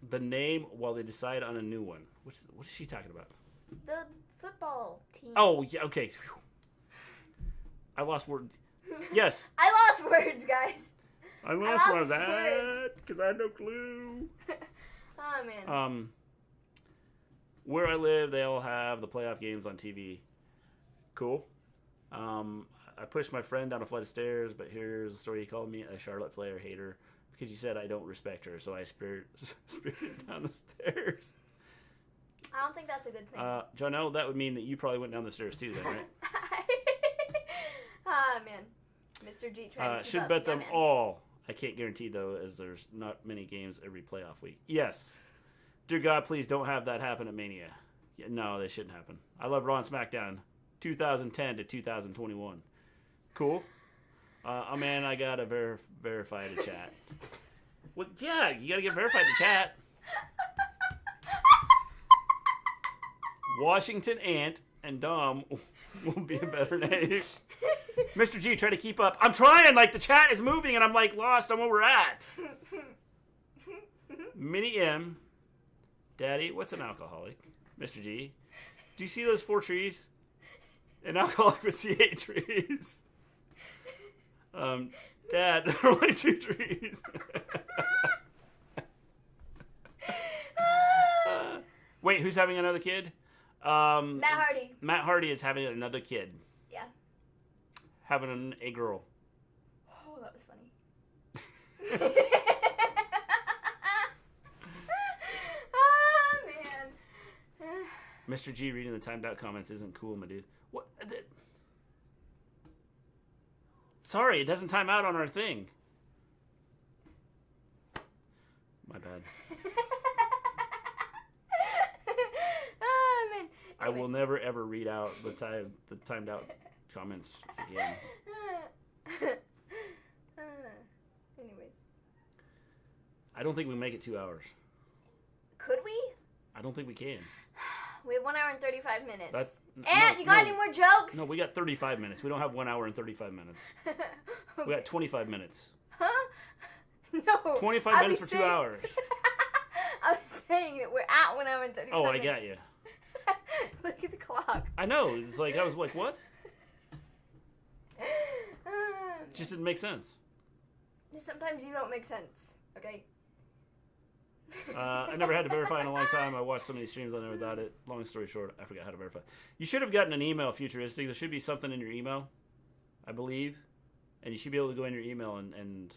The name while they decide on a new one. What is she talking about? The football team. Oh, yeah, okay. I lost word. Yes. I lost words, guys. I lost one of that because I had no clue. Oh, man. Where I live, they all have the playoff games on TV. Cool. I pushed my friend down a flight of stairs, but here's a story. He called me a Charlotte Flair hater because he said I don't respect her, so I spirited down the stairs. I don't think that's a good thing. Jonelle, that would mean that you probably went down the stairs too then, right? Ah, man. Mr. G trying to keep should up. bet them all. I can't guarantee, though, as there's not many games every playoff week. Yes. Dear God, please don't have that happen at Mania. Yeah, no, they shouldn't happen. I love Raw and SmackDown 2010 to 2021. Cool. Oh, man, I got to verify to chat. Well, yeah, you got to get verified to chat. Washington Ant and Dom will be a better name. Mr. G, try to keep up. I'm trying. Like, the chat is moving, and I'm, like, lost on where we're at. Minnie M. Daddy, what's an alcoholic? Mr. G. Do you see those 4 trees? An alcoholic would see 8 trees. Dad, there are only 2 trees. Wait, who's having another kid? Matt Hardy. Matt Hardy is having another kid. Yeah. Having a girl. Oh, that was funny. Oh, man. Mr. G reading the timed out comments isn't cool, my dude. What? Sorry, it doesn't time out on our thing. My bad. Oh, man. I will never ever read out the timed out comments again. Anyways. I don't think we make it 2 hours. Could we? I don't think we can. We have 1 hour and 35 minutes. And you got any more jokes? No, we got 35 minutes. We don't have 1 hour and 35 minutes. Okay. We got 25 minutes. Huh? No. 25 minutes for 2 hours. I was saying that we're at 1 hour and 35 minutes. Oh, I got you. Look at the clock. I know. It's like, I was like, what? It just didn't make sense. Sometimes you don't make sense, okay? I never had to verify in a long time. I watched so many streams on there without it. Long story short, I forgot how to verify. You should have gotten an email, Futuristic. There should be something in your email, I believe. And you should be able to go in your email and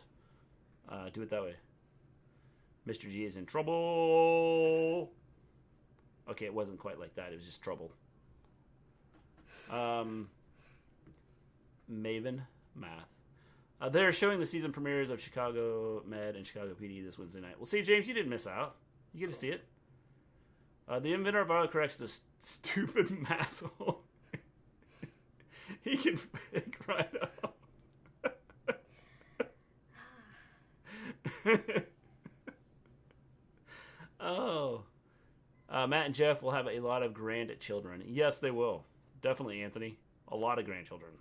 do it that way. Mr. G is in trouble. Okay, it wasn't quite like that. It was just trouble. Maven Math. They're showing the season premieres of Chicago Med and Chicago PD this Wednesday night. Well, see, James, you didn't miss out. You get to see it. The inventor of autocorrect's a stupid masshole. He can fake right up. Oh. Matt and Jeff will have a lot of grandchildren. Yes, they will. Definitely, Anthony. A lot of grandchildren.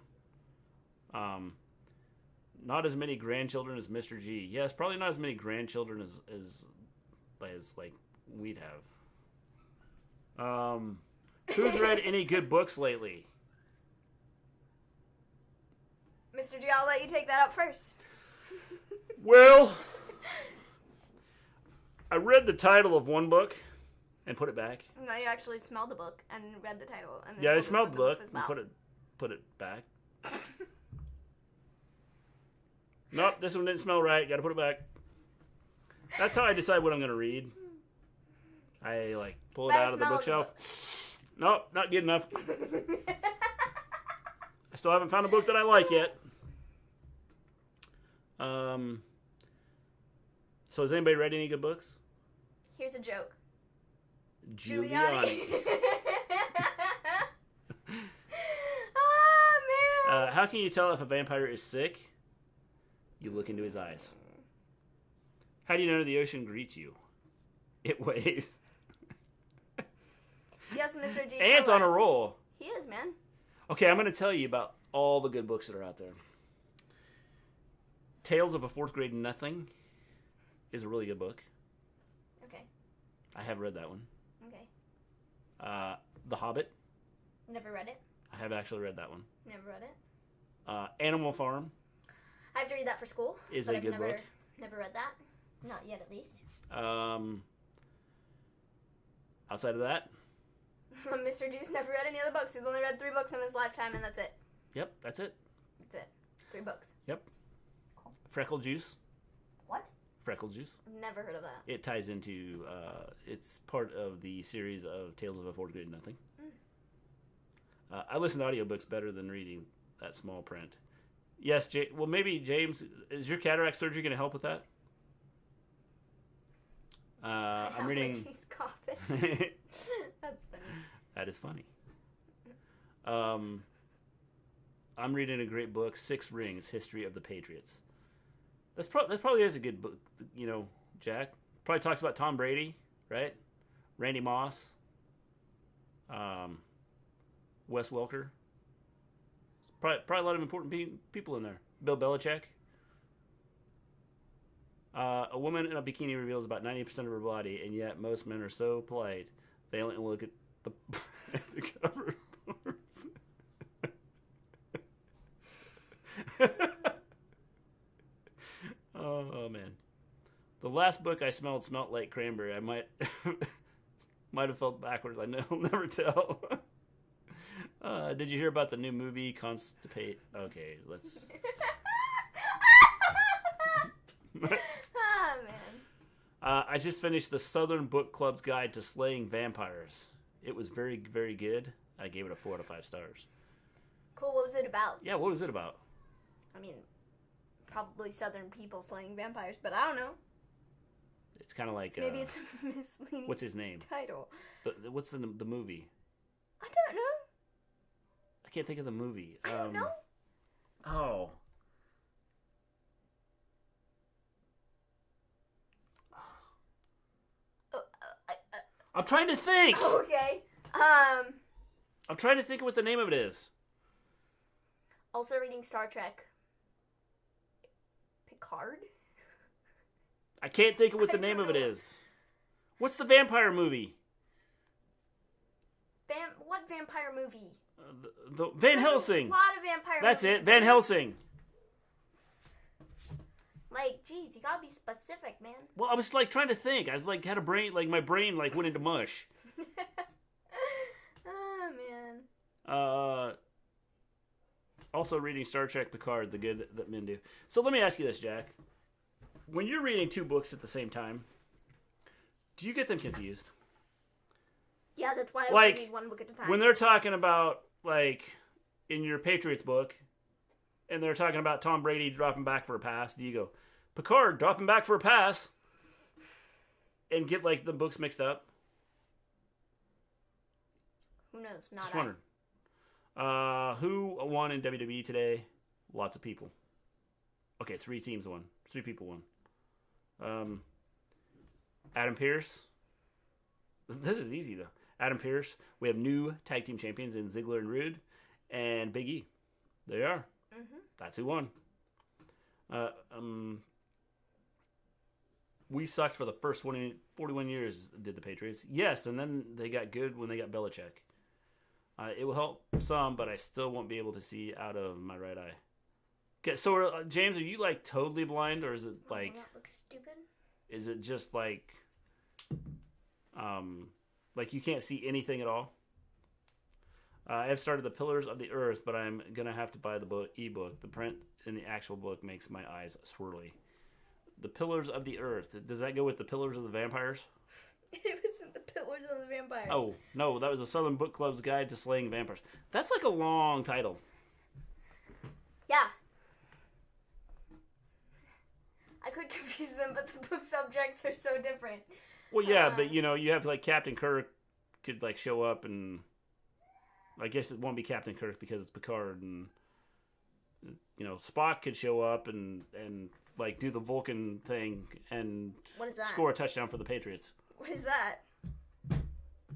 Not as many grandchildren as Mr. G. Yes, probably not as many grandchildren as like we'd have. Who's read any good books lately? Mr. G, I'll let you take that up first. Well, I read the title of one book and put it back. No, you actually smelled the book and read the title. And then Yeah, I smelled the book and put it back. Nope, this one didn't smell right. Got to put it back. That's how I decide what I'm going to read. I like pull it out of the bookshelf. Nope, not good enough. I still haven't found a book that I like yet. So has anybody read any good books? Here's a joke. Giuliani. Oh, man. How can you tell if a vampire is sick? You look into his eyes. How do you know the ocean greets you? It waves. Yes, Mr. G. Ant's on a roll. He is, man. Okay, I'm going to tell you about all the good books that are out there. Tales of a Fourth Grade Nothing is a really good book. Okay. I have read that one. Okay. The Hobbit. Never read it. I have actually read that one. Never read it. Animal Farm. I have to read that for school. Is a good book. Never read that. Not yet, at least. Outside of that. Mr. G's never read any other books. He's only read 3 books in his lifetime, and that's it. Yep, that's it. That's it. 3 books. Yep. Freckle Juice. What? Freckle Juice. Never heard of that. It ties into, it's part of the series of Tales of a Fourth Grade Nothing. I listen to audiobooks better than reading that small print. Yes, well, maybe, James, is your cataract surgery going to help with that? I'm reading... He's coughing. That's funny. That is funny. I'm reading a great book, 6 Rings, History of the Patriots. That probably is a good book, you know, Jack. Probably talks about Tom Brady, right? Randy Moss. Wes Welker. Probably a lot of important people in there. Bill Belichick. A woman in a bikini reveals about 90% of her body, and yet most men are so polite they only look at the cover parts. Oh man, the last book I smelled like cranberry. I might have felt backwards. I know, I'll never tell. Did you hear about the new movie Constipate? Okay, let's. Oh, man. I just finished the Southern Book Club's Guide to Slaying Vampires. It was very, very good. I gave it a 4 out of 5 stars. Cool. What was it about? Yeah, what was it about? I mean, probably Southern people slaying vampires, but I don't know. It's kind of like... Maybe it's a misleading what's his name? title. What's the movie? I don't know. I can't think of the movie. I don't know. Oh. I'm trying to think. Okay. I'm trying to think of what the name of it is. Also reading Star Trek. Picard? I can't think of what the name of it is. What's the vampire movie? What vampire movie? The Van Helsing. A lot of vampire That's movies. it, Van Helsing. Like, geez, you gotta be specific, man. Well, I was like trying to think. I was like had a brain, like my brain like went into mush. Oh man. Also reading Star Trek Picard, The Good That Men Do. So let me ask you this, Jack. When you're reading 2 books at the same time, do you get them confused? Yeah, that's why I Like, read one book at a time. when they're talking about, like, in your Patriots book, and they're talking about Tom Brady dropping back for a pass, do you go, Picard dropping back for a pass, and get, like, the books mixed up? Who knows? Not Just I. wondering. Who won in WWE today? Lots of people. Okay, 3 teams won. 3 people won. Adam Pearce. This is easy, though. Adam Pearce. We have new tag team champions in Ziggler and Roode. And Biggie. There you are. Mm-hmm. That's who won. We sucked for the first 41 years, did the Patriots. Yes, and then they got good when they got Belichick. It will help some, but I still won't be able to see out of my right eye. Okay, so James, are you like totally blind, or is it like? That looks stupid. Is it just like you can't see anything at all? I have started The Pillars of the Earth, but I'm gonna have to buy the ebook. The print in the actual book makes my eyes swirly. The Pillars of the Earth. Does that go with the Pillars of the Vampires? It wasn't the Pillars of the Vampires. Oh, no, that was the Southern Book Club's Guide to Slaying Vampires. That's like a long title. Yeah. I could confuse them, but the book subjects are so different. Well, yeah, but you have like Captain Kirk could like show up, and I guess it won't be Captain Kirk because it's Picard, and Spock could show up and like do the Vulcan thing and What is that? score a touchdown for the Patriots. What is that?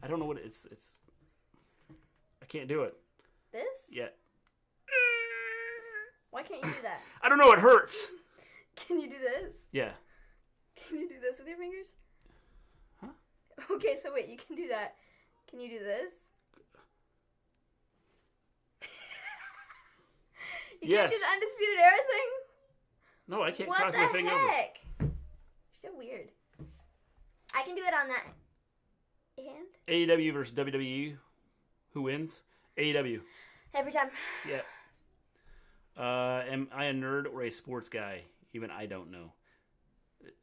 I don't know what it's. I can't do it This? yet. Why can't you do that? I don't know. It hurts. Can you do this? Yeah. Can you do this with your fingers? Huh? Okay, so wait, you can do that. Can you do this? You Yes. can't do the Undisputed Era thing? No, I can't What cross the my finger over. heck? You're so weird. I can do it on that hand. AEW versus WWE. Who wins? AEW. Every time. Yeah. Am I a nerd or a sports guy? Even I don't know.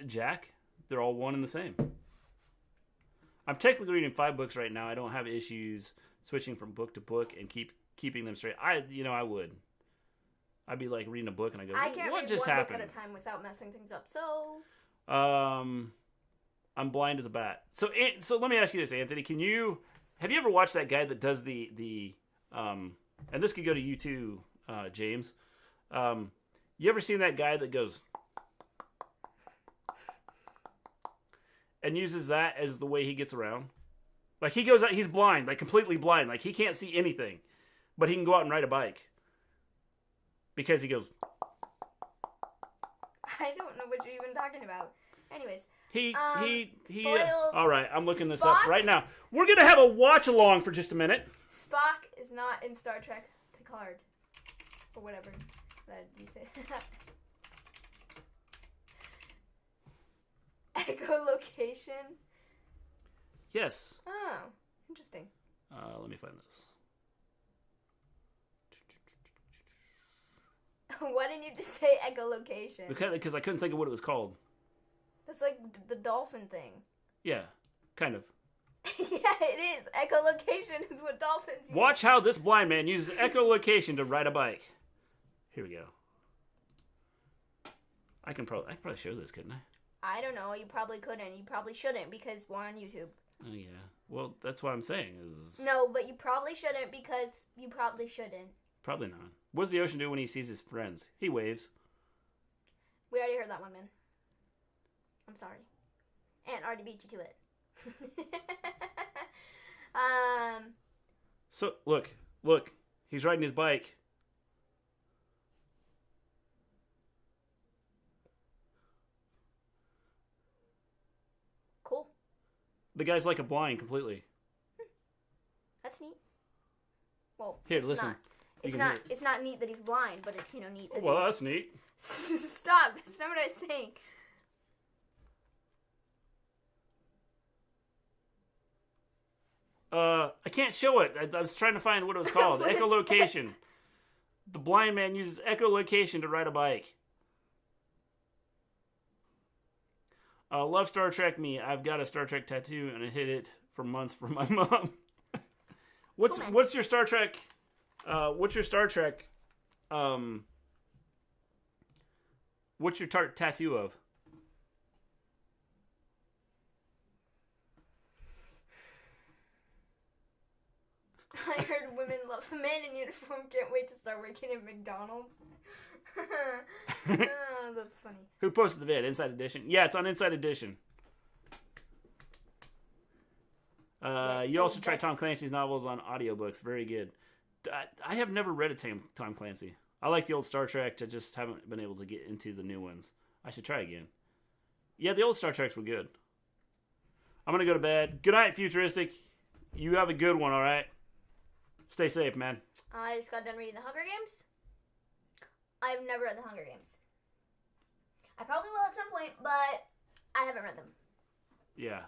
Jack, they're all one and the same. I'm technically reading 5 books right now. I don't have issues switching from book to book and keeping them straight. I would. I'd be like reading a book and I go, I can't what read just one happened? book at a time without messing things up. So I'm blind as a bat. So let me ask you this, Anthony. Have you ever watched that guy that does the and this could go to you too, James. You ever seen that guy that goes and uses that as the way he gets around? Like he goes out, he's blind, like completely blind, like he can't see anything, but he can go out and ride a bike because he goes. I don't know what you're even talking about. Anyways. He. Spoiled All right, I'm looking this up Spock? right now. We're gonna have a watch along for just a minute. Spock is not in Star Trek Picard. Or whatever that you say. Echolocation? Yes. Oh, interesting. Let me find this. Why didn't you just say echolocation? Because I couldn't think of what it was called. That's like the dolphin thing. Yeah, kind of. Yeah, it is. Echolocation is what dolphins use. Watch how this blind man uses echolocation to ride a bike. Here we go. I can probably show this, couldn't I? I don't know. You probably couldn't. You probably shouldn't because we're on YouTube. Oh yeah. Well, that's what I'm saying is No, but you probably shouldn't because you probably shouldn't. probably not. What does the ocean do when he sees his friends? He waves. We already heard that one, man. I'm sorry. And already beat you to it. So look, he's riding his bike. Cool. The guy's like a blind completely. That's Well, Here, it's listen. Not. It's not. It's not neat that he's blind, but it's neat. That Well, that's neat. Stop! That's not what I was saying. I can't show it. I was trying to find what it was called. Echolocation. The blind man uses echolocation to ride a bike. Love Star Trek me. I've got a Star Trek tattoo and I hid it for months from my mom. What's your Star Trek? What's your Star Trek? What's your tattoo of? I heard women love a man in uniform. Can't wait to start working at McDonald's. Oh, that's funny. Who posted the vid? Inside Edition? Yeah, it's on Inside Edition. Yes, you also try Tom Clancy's novels on audiobooks. Very good. I have never read a Tom Clancy. I like the old Star Trek. I just haven't been able to get into the new ones. I should try again. Yeah, the old Star Treks were good. I'm going to go to bed. Good night, Futuristic. You have a good one, all right? Stay safe, man. I just got done reading The Hunger Games. I've never read The Hunger Games. I probably will at some point, but I haven't read them. Yeah.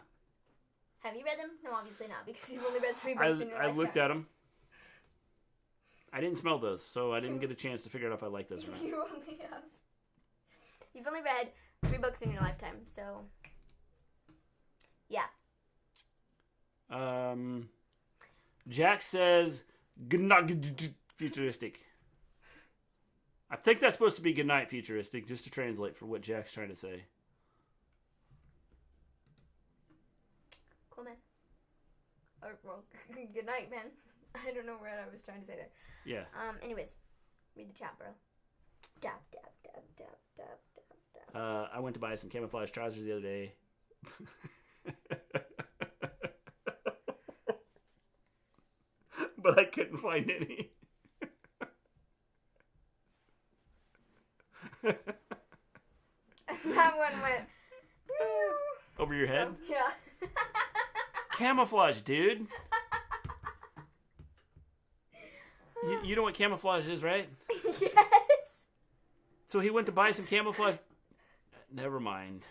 Have you read them? No, obviously not, because you've only read 3 books in your lifetime. I looked at them. I didn't smell those, so I didn't get a chance to figure out if I like those or not. You've only read 3 books in your lifetime, so yeah. Jack says Futuristic. I think that's supposed to be good night, Futuristic, just to translate for what Jack's trying to say. Cool, man. Or, well, good night, man. I don't know what I was trying to say there. Yeah. Anyways, read the chat, bro. Dab, dab, dab, dab, dab, dab, dab. I went to buy some camouflage trousers the other day. But I couldn't find any. That one went over your head? So, yeah. Camouflage, dude. You know what camouflage is, right? Yes. So he went to buy some camouflage. Never mind.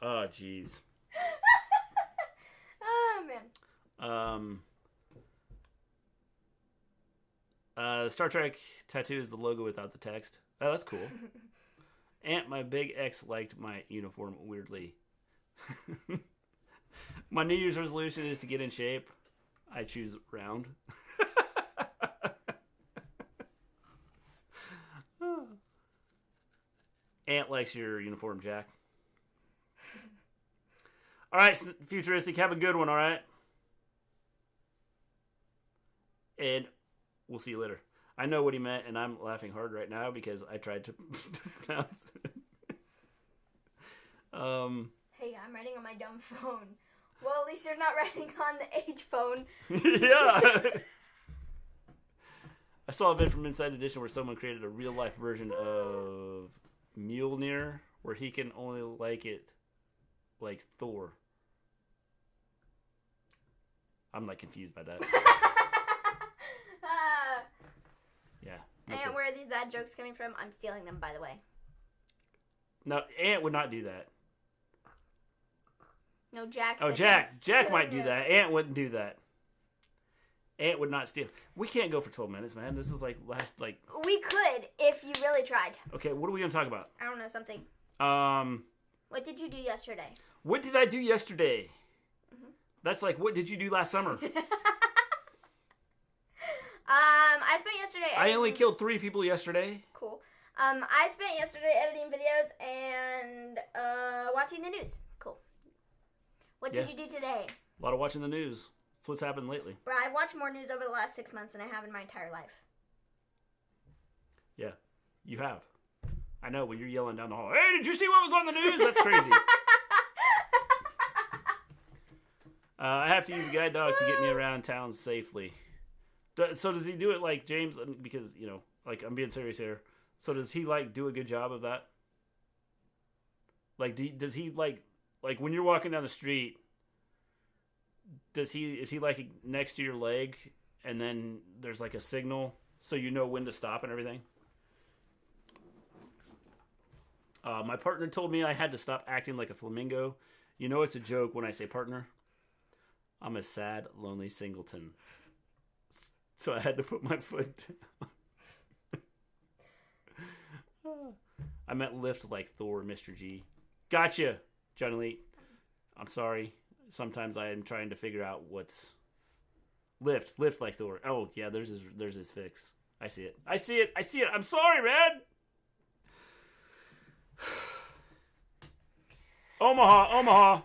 Oh, jeez. Oh, man. The Star Trek tattoo is the logo without the text. Oh, that's cool. Aunt, my big ex liked my uniform weirdly. My New Year's resolution is to get in shape. I choose round. Aunt likes your uniform, Jack. All right, Futuristic, have a good one, all right? And we'll see you later. I know what he meant, and I'm laughing hard right now because I tried to pronounce it. Hey, I'm writing on my dumb phone. Well, at least you're not writing on the H phone. Yeah. I saw a vid from Inside Edition where someone created a real-life version of Mjolnir where he can only like it like Thor. I'm like confused by that. Yeah. And where are these dad jokes coming from? I'm stealing them, by the way. No, Aunt would not do that. No, Jack. Oh, Jack. Jack might do that. Aunt wouldn't do that. Aunt would not steal. We can't go for 12 minutes, man. This is like last, like... We could, if you really tried. Okay, what are we going to talk about? I don't know, something. What did you do yesterday? What did I do yesterday? Mm-hmm. That's like, what did you do last summer? I spent yesterday... I only killed 3 people yesterday. Cool. I spent yesterday editing videos and watching the news. Cool. What did you do today? A lot of watching the news. That's what's happened lately. Bro, I've watched more news over the last 6 months than I have in my entire life. Yeah, you have. I know, when you're yelling down the hall, hey, did you see what was on the news? That's crazy. I have to use a guide dog to get me around town safely. So does he do it like James? Because, you know, like, I'm being serious here. So does he, like, do a good job of that? Like, does he, like when you're walking down the street, is he, like, next to your leg and then there's like a signal so you know when to stop and everything. My partner told me I had to stop acting like a flamingo. You know it's a joke when I say partner. I'm a sad, lonely singleton. So I had to put my foot down. I meant lift like Thor, Mr. G. Gotcha, Johnny Lee. I'm sorry. Sometimes I am trying to figure out what's... Lift like Thor. Oh, yeah, there's his fix. I see it. I'm sorry, man! Omaha.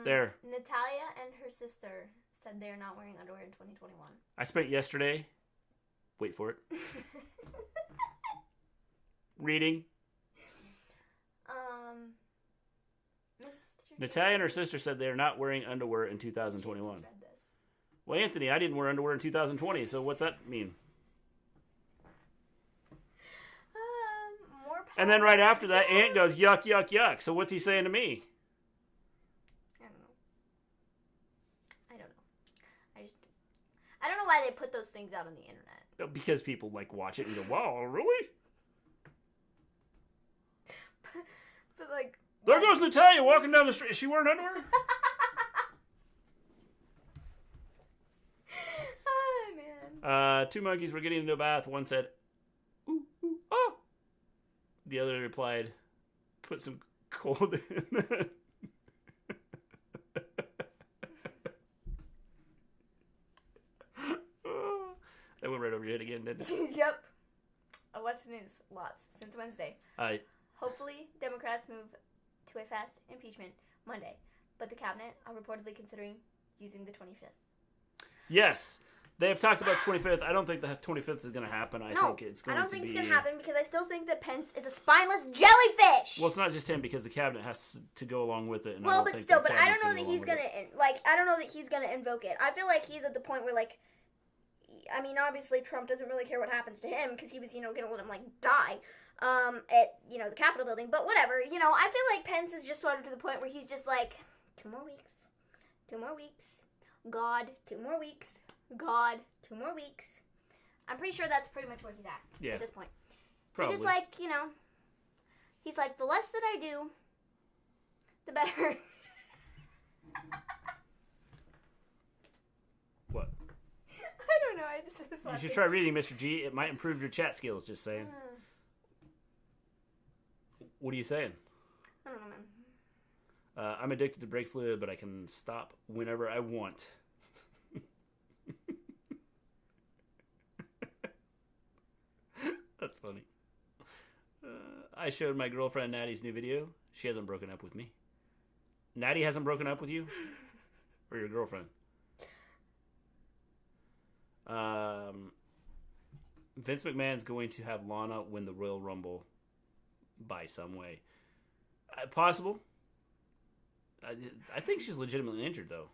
There. Natalia and her sister said they're not wearing underwear in 2021. I spent yesterday... Wait for it. Reading. Natalia and her sister said they are not wearing underwear in 2021. Well, Anthony, I didn't wear underwear in 2020, so what's that mean? More power. And then right after that, Ant goes, yuck, yuck, yuck. So what's he saying to me? I don't know why they put those things out on the internet. Because people like watch it and go, wow, really? But like... There goes Natalia walking down the street. Is she wearing underwear? Oh, man. Two monkeys were getting into a bath. One said, ooh, ooh, oh. The other replied, put some cold in it. That went right over your head again, didn't it? Yep. I watched the news lots since Wednesday. Hopefully, Democrats move to a fast impeachment Monday, but the cabinet are reportedly considering using the 25th. Yes. They have talked about the 25th. I don't think the 25th is going to happen. I think it's going to be... I don't think it's going to happen because I still think that Pence is a spineless jellyfish! Well, it's not just him because the cabinet has to go along with it. And well, but still, but I don't know that he's going to... I don't know that he's going to invoke it. I feel like he's at the point where, like... I mean, obviously, Trump doesn't really care what happens to him because he was, going to let him, die at, the Capitol building. But whatever, I feel like Pence is just sort of to the point where he's just like, 2 more weeks. 2 more weeks. God, 2 more weeks. God, 2 more weeks. I'm pretty sure that's pretty much where he's at this point. Probably. Just like, he's like, the less that I do, the better. What? I don't know. I just you should try reading, Mr. G. It might improve your chat skills, just saying. What are you saying? I don't know, man. I'm addicted to brake fluid, but I can stop whenever I want. That's funny. I showed my girlfriend Natty's new video. She hasn't broken up with me. Natty hasn't broken up with you? Or your girlfriend? Vince McMahon's going to have Lana win the Royal Rumble by some way. Possible. I think she's legitimately injured, though.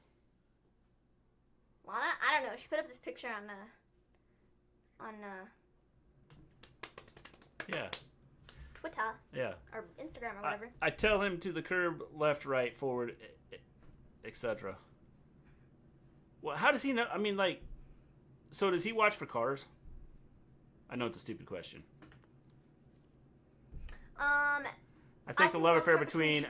Lana? I don't know. She put up this picture on yeah. Twitter. Yeah. Or Instagram or whatever. I tell him to the curb, left, right, forward, etc. Well, how does he know? I mean, so does he watch for cars? I know it's a stupid question. I think the love affair between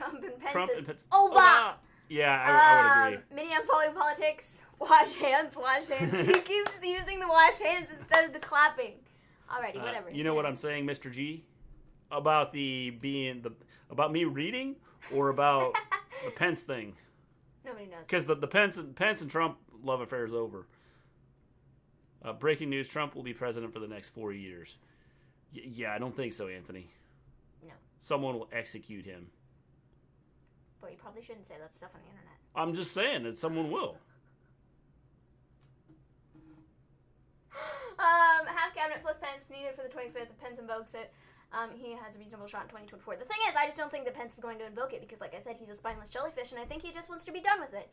Trump and Pence. Over! Yeah, I would agree. Mini unfollowing politics. Wash hands, wash hands. He keeps using the wash hands instead of the clapping. Alrighty, whatever. You know what I'm saying, Mr. G? About about me reading or about the Pence thing? Nobody knows. Because the Pence and Trump love affair is over. Breaking news: Trump will be president for the next 4 years. Yeah, I don't think so, Anthony. No. Someone will execute him. But you probably shouldn't say that stuff on the internet. I'm just saying that someone will. Half cabinet plus Pence needed for the 25th. If Pence invokes it, he has a reasonable shot in 2024. The thing is, I just don't think that Pence is going to invoke it because, like I said, he's a spineless jellyfish, and I think he just wants to be done with it.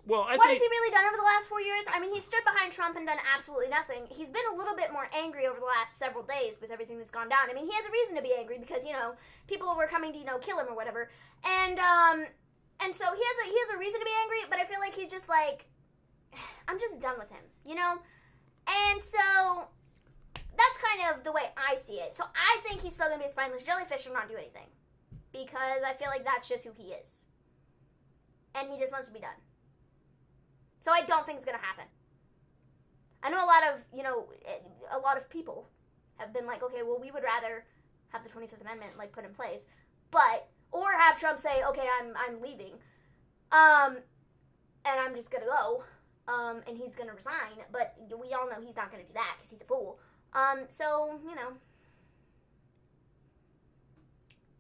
What has he really done over the last 4 years? I mean, he stood behind Trump and done absolutely nothing. He's been a little bit more angry over the last several days with everything that's gone down. I mean, he has a reason to be angry because, people were coming to, kill him or whatever. And so he has a reason to be angry, but I feel like he's just like, I'm just done with him, you know? And so, that's kind of the way I see it. So I think he's still going to be a spineless jellyfish and not do anything. Because I feel like that's just who he is. And he just wants to be done. So I don't think it's going to happen. I know a lot of people have been like, okay, well, we would rather have the 25th Amendment, like, put in place. Or have Trump say, okay, I'm leaving. And I'm just going to go. And he's going to resign. But we all know he's not going to do that because he's a fool. So, you know,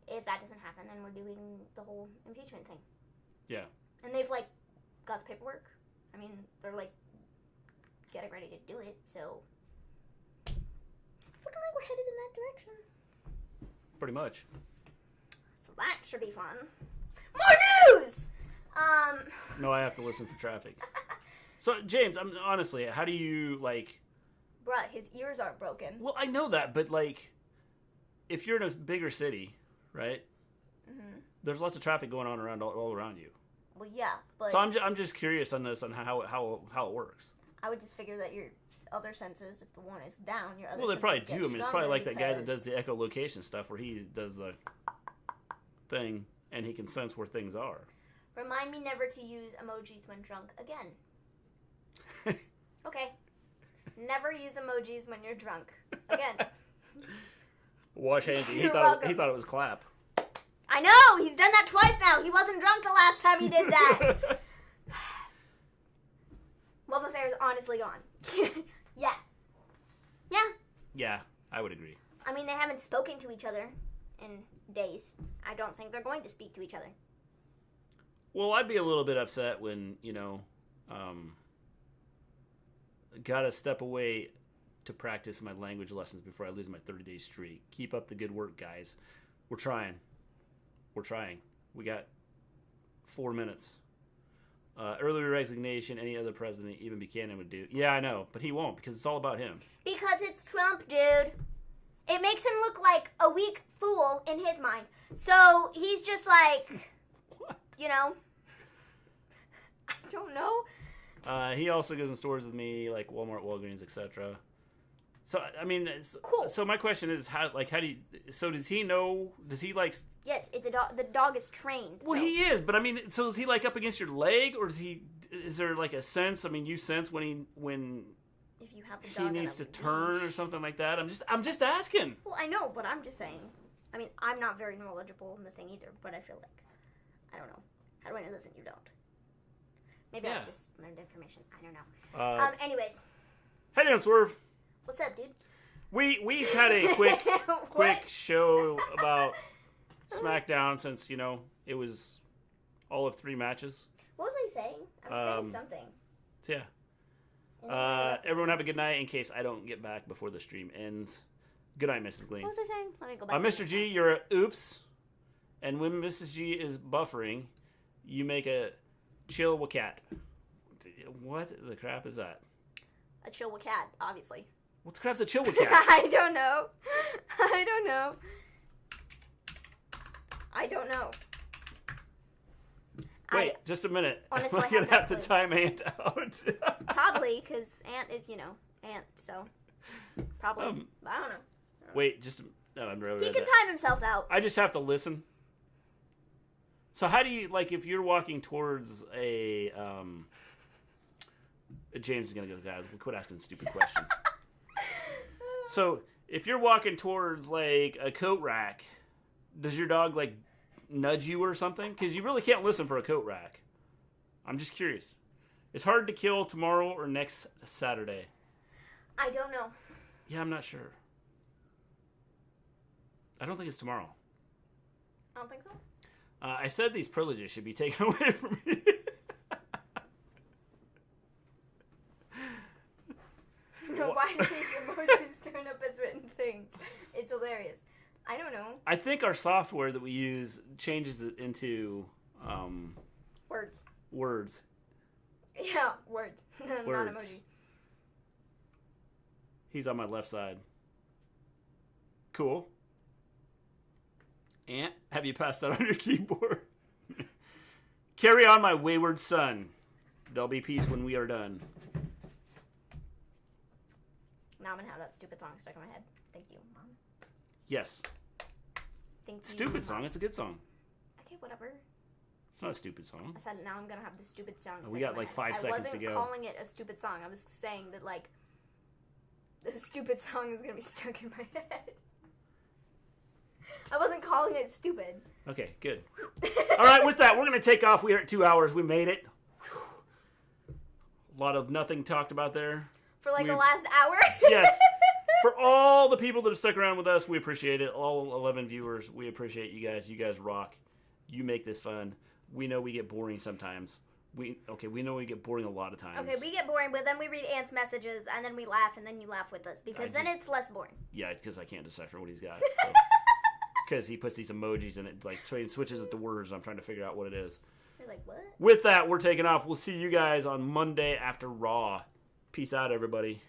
if that doesn't happen, then we're doing the whole impeachment thing. Yeah. And they've, like, got the paperwork. I mean, they're, like, getting ready to do it, so it's looking like we're headed in that direction. Pretty much. So that should be fun. More news! No, I have to listen for traffic. So, James, honestly, how do you, like... Bruh, his ears aren't broken. Well, I know that, but, like, if you're in a bigger city, right? Mm-hmm. There's lots of traffic going on all around you. Well, yeah, but... So I'm just curious on this, on how it works. I would just figure that your other senses, if the one is down, your other Well, they probably do. I mean, it's probably like because... that guy that does the echolocation stuff where he does the thing and he can sense where things are. Remind me never to use emojis when drunk again. Okay. Never use emojis when you're drunk. Again. Wash hands. He thought it was clap. I know! He's done that twice now. He wasn't drunk the last time he did that. Love affair is honestly gone. Yeah. Yeah. Yeah, I would agree. I mean, they haven't spoken to each other in days. I don't think they're going to speak to each other. Well, I'd be a little bit upset when, gotta step away to practice my language lessons before I lose my 30-day streak. Keep up the good work, guys. We're trying. We got 4 minutes. Earlier resignation, any other president, even Buchanan, would do. Yeah, I know, but he won't because it's all about him. Because it's Trump, dude. It makes him look like a weak fool in his mind. So he's just like, What? I don't know. He also goes in stores with me, like Walmart, Walgreens, etc. So I mean, cool. So my question is, how do you? So does he know? Does he like? Yes, it's a dog. The dog is trained. Well, he is, but I mean, so is he like up against your leg, or is there like a sense? I mean, you sense when if you have the dog he needs to turn or something like that. I'm just asking. Well, I know, but I'm just saying. I mean, I'm not very knowledgeable in the thing either, but I feel like I don't know. How do I know this and you don't? Maybe I just learned information. I don't know. Anyways. Hey, Dan Swerve. What's up, dude? We've had a quick show about SmackDown since it was all of 3 matches. What was I saying? I was saying something. So yeah. Everyone have a good night in case I don't get back before the stream ends. Good night, Mrs. Gleen. What was I saying? Let me go back. Mr. G, you're a oops. And when Mrs. G is buffering, you make a chill with cat. What the crap is that? A chill with cat, obviously. What the crap's a chill with cat? I don't know. Wait, just a minute. Honestly, I'm going to have to time Ant out. Probably, because Ant is, Ant, so. Probably. I don't know. Wait, just... No, I'm really he can time himself out. I just have to listen. So how do you, like, if you're walking towards a, James is going to go, guys, we'll quit asking stupid questions. So, if you're walking towards, like, a coat rack, does your dog, like, nudge you or something? Because you really can't listen for a coat rack. I'm just curious. It's hard to kill tomorrow or next Saturday. I don't know. Yeah, I'm not sure. I don't think it's tomorrow. I don't think so. I said these privileges should be taken away from me. No, why do these emotions turn up as written things? It's hilarious. I don't know. I think our software that we use changes it into words. Yeah, words. Not emoji. He's on my left side. Cool. Ant, have you passed out on your keyboard? Carry on, my wayward son. There'll be peace when we are done. Now I'm gonna have that stupid song stuck in my head. Thank you, Mom. Yes. Thank you, Stupid Mom. song. It's a good song. Okay, whatever. It's not a stupid song. I said now I'm gonna have the stupid song. We got like 5 seconds to go. I wasn't calling it a stupid song. I was saying that like the stupid song is gonna be stuck in my head. I wasn't calling it stupid. Okay, good. All right, with that, we're gonna take off. We are at 2 hours. We made it. A lot of nothing talked about there. For like the last hour? Yes. For all the people that have stuck around with us, we appreciate it. All 11 viewers, we appreciate you guys. You guys rock. You make this fun. We know we get boring sometimes. We know we get boring a lot of times. Okay, we get boring, but then we read Ant's messages, and then we laugh, and then you laugh with us, because then it's less boring. Yeah, because I can't decipher what he's got. Because he puts these emojis in it, like switches at the words, and I'm trying to figure out what it is. You're like, what? With that, we're taking off. We'll see you guys on Monday after Raw. Peace out, everybody.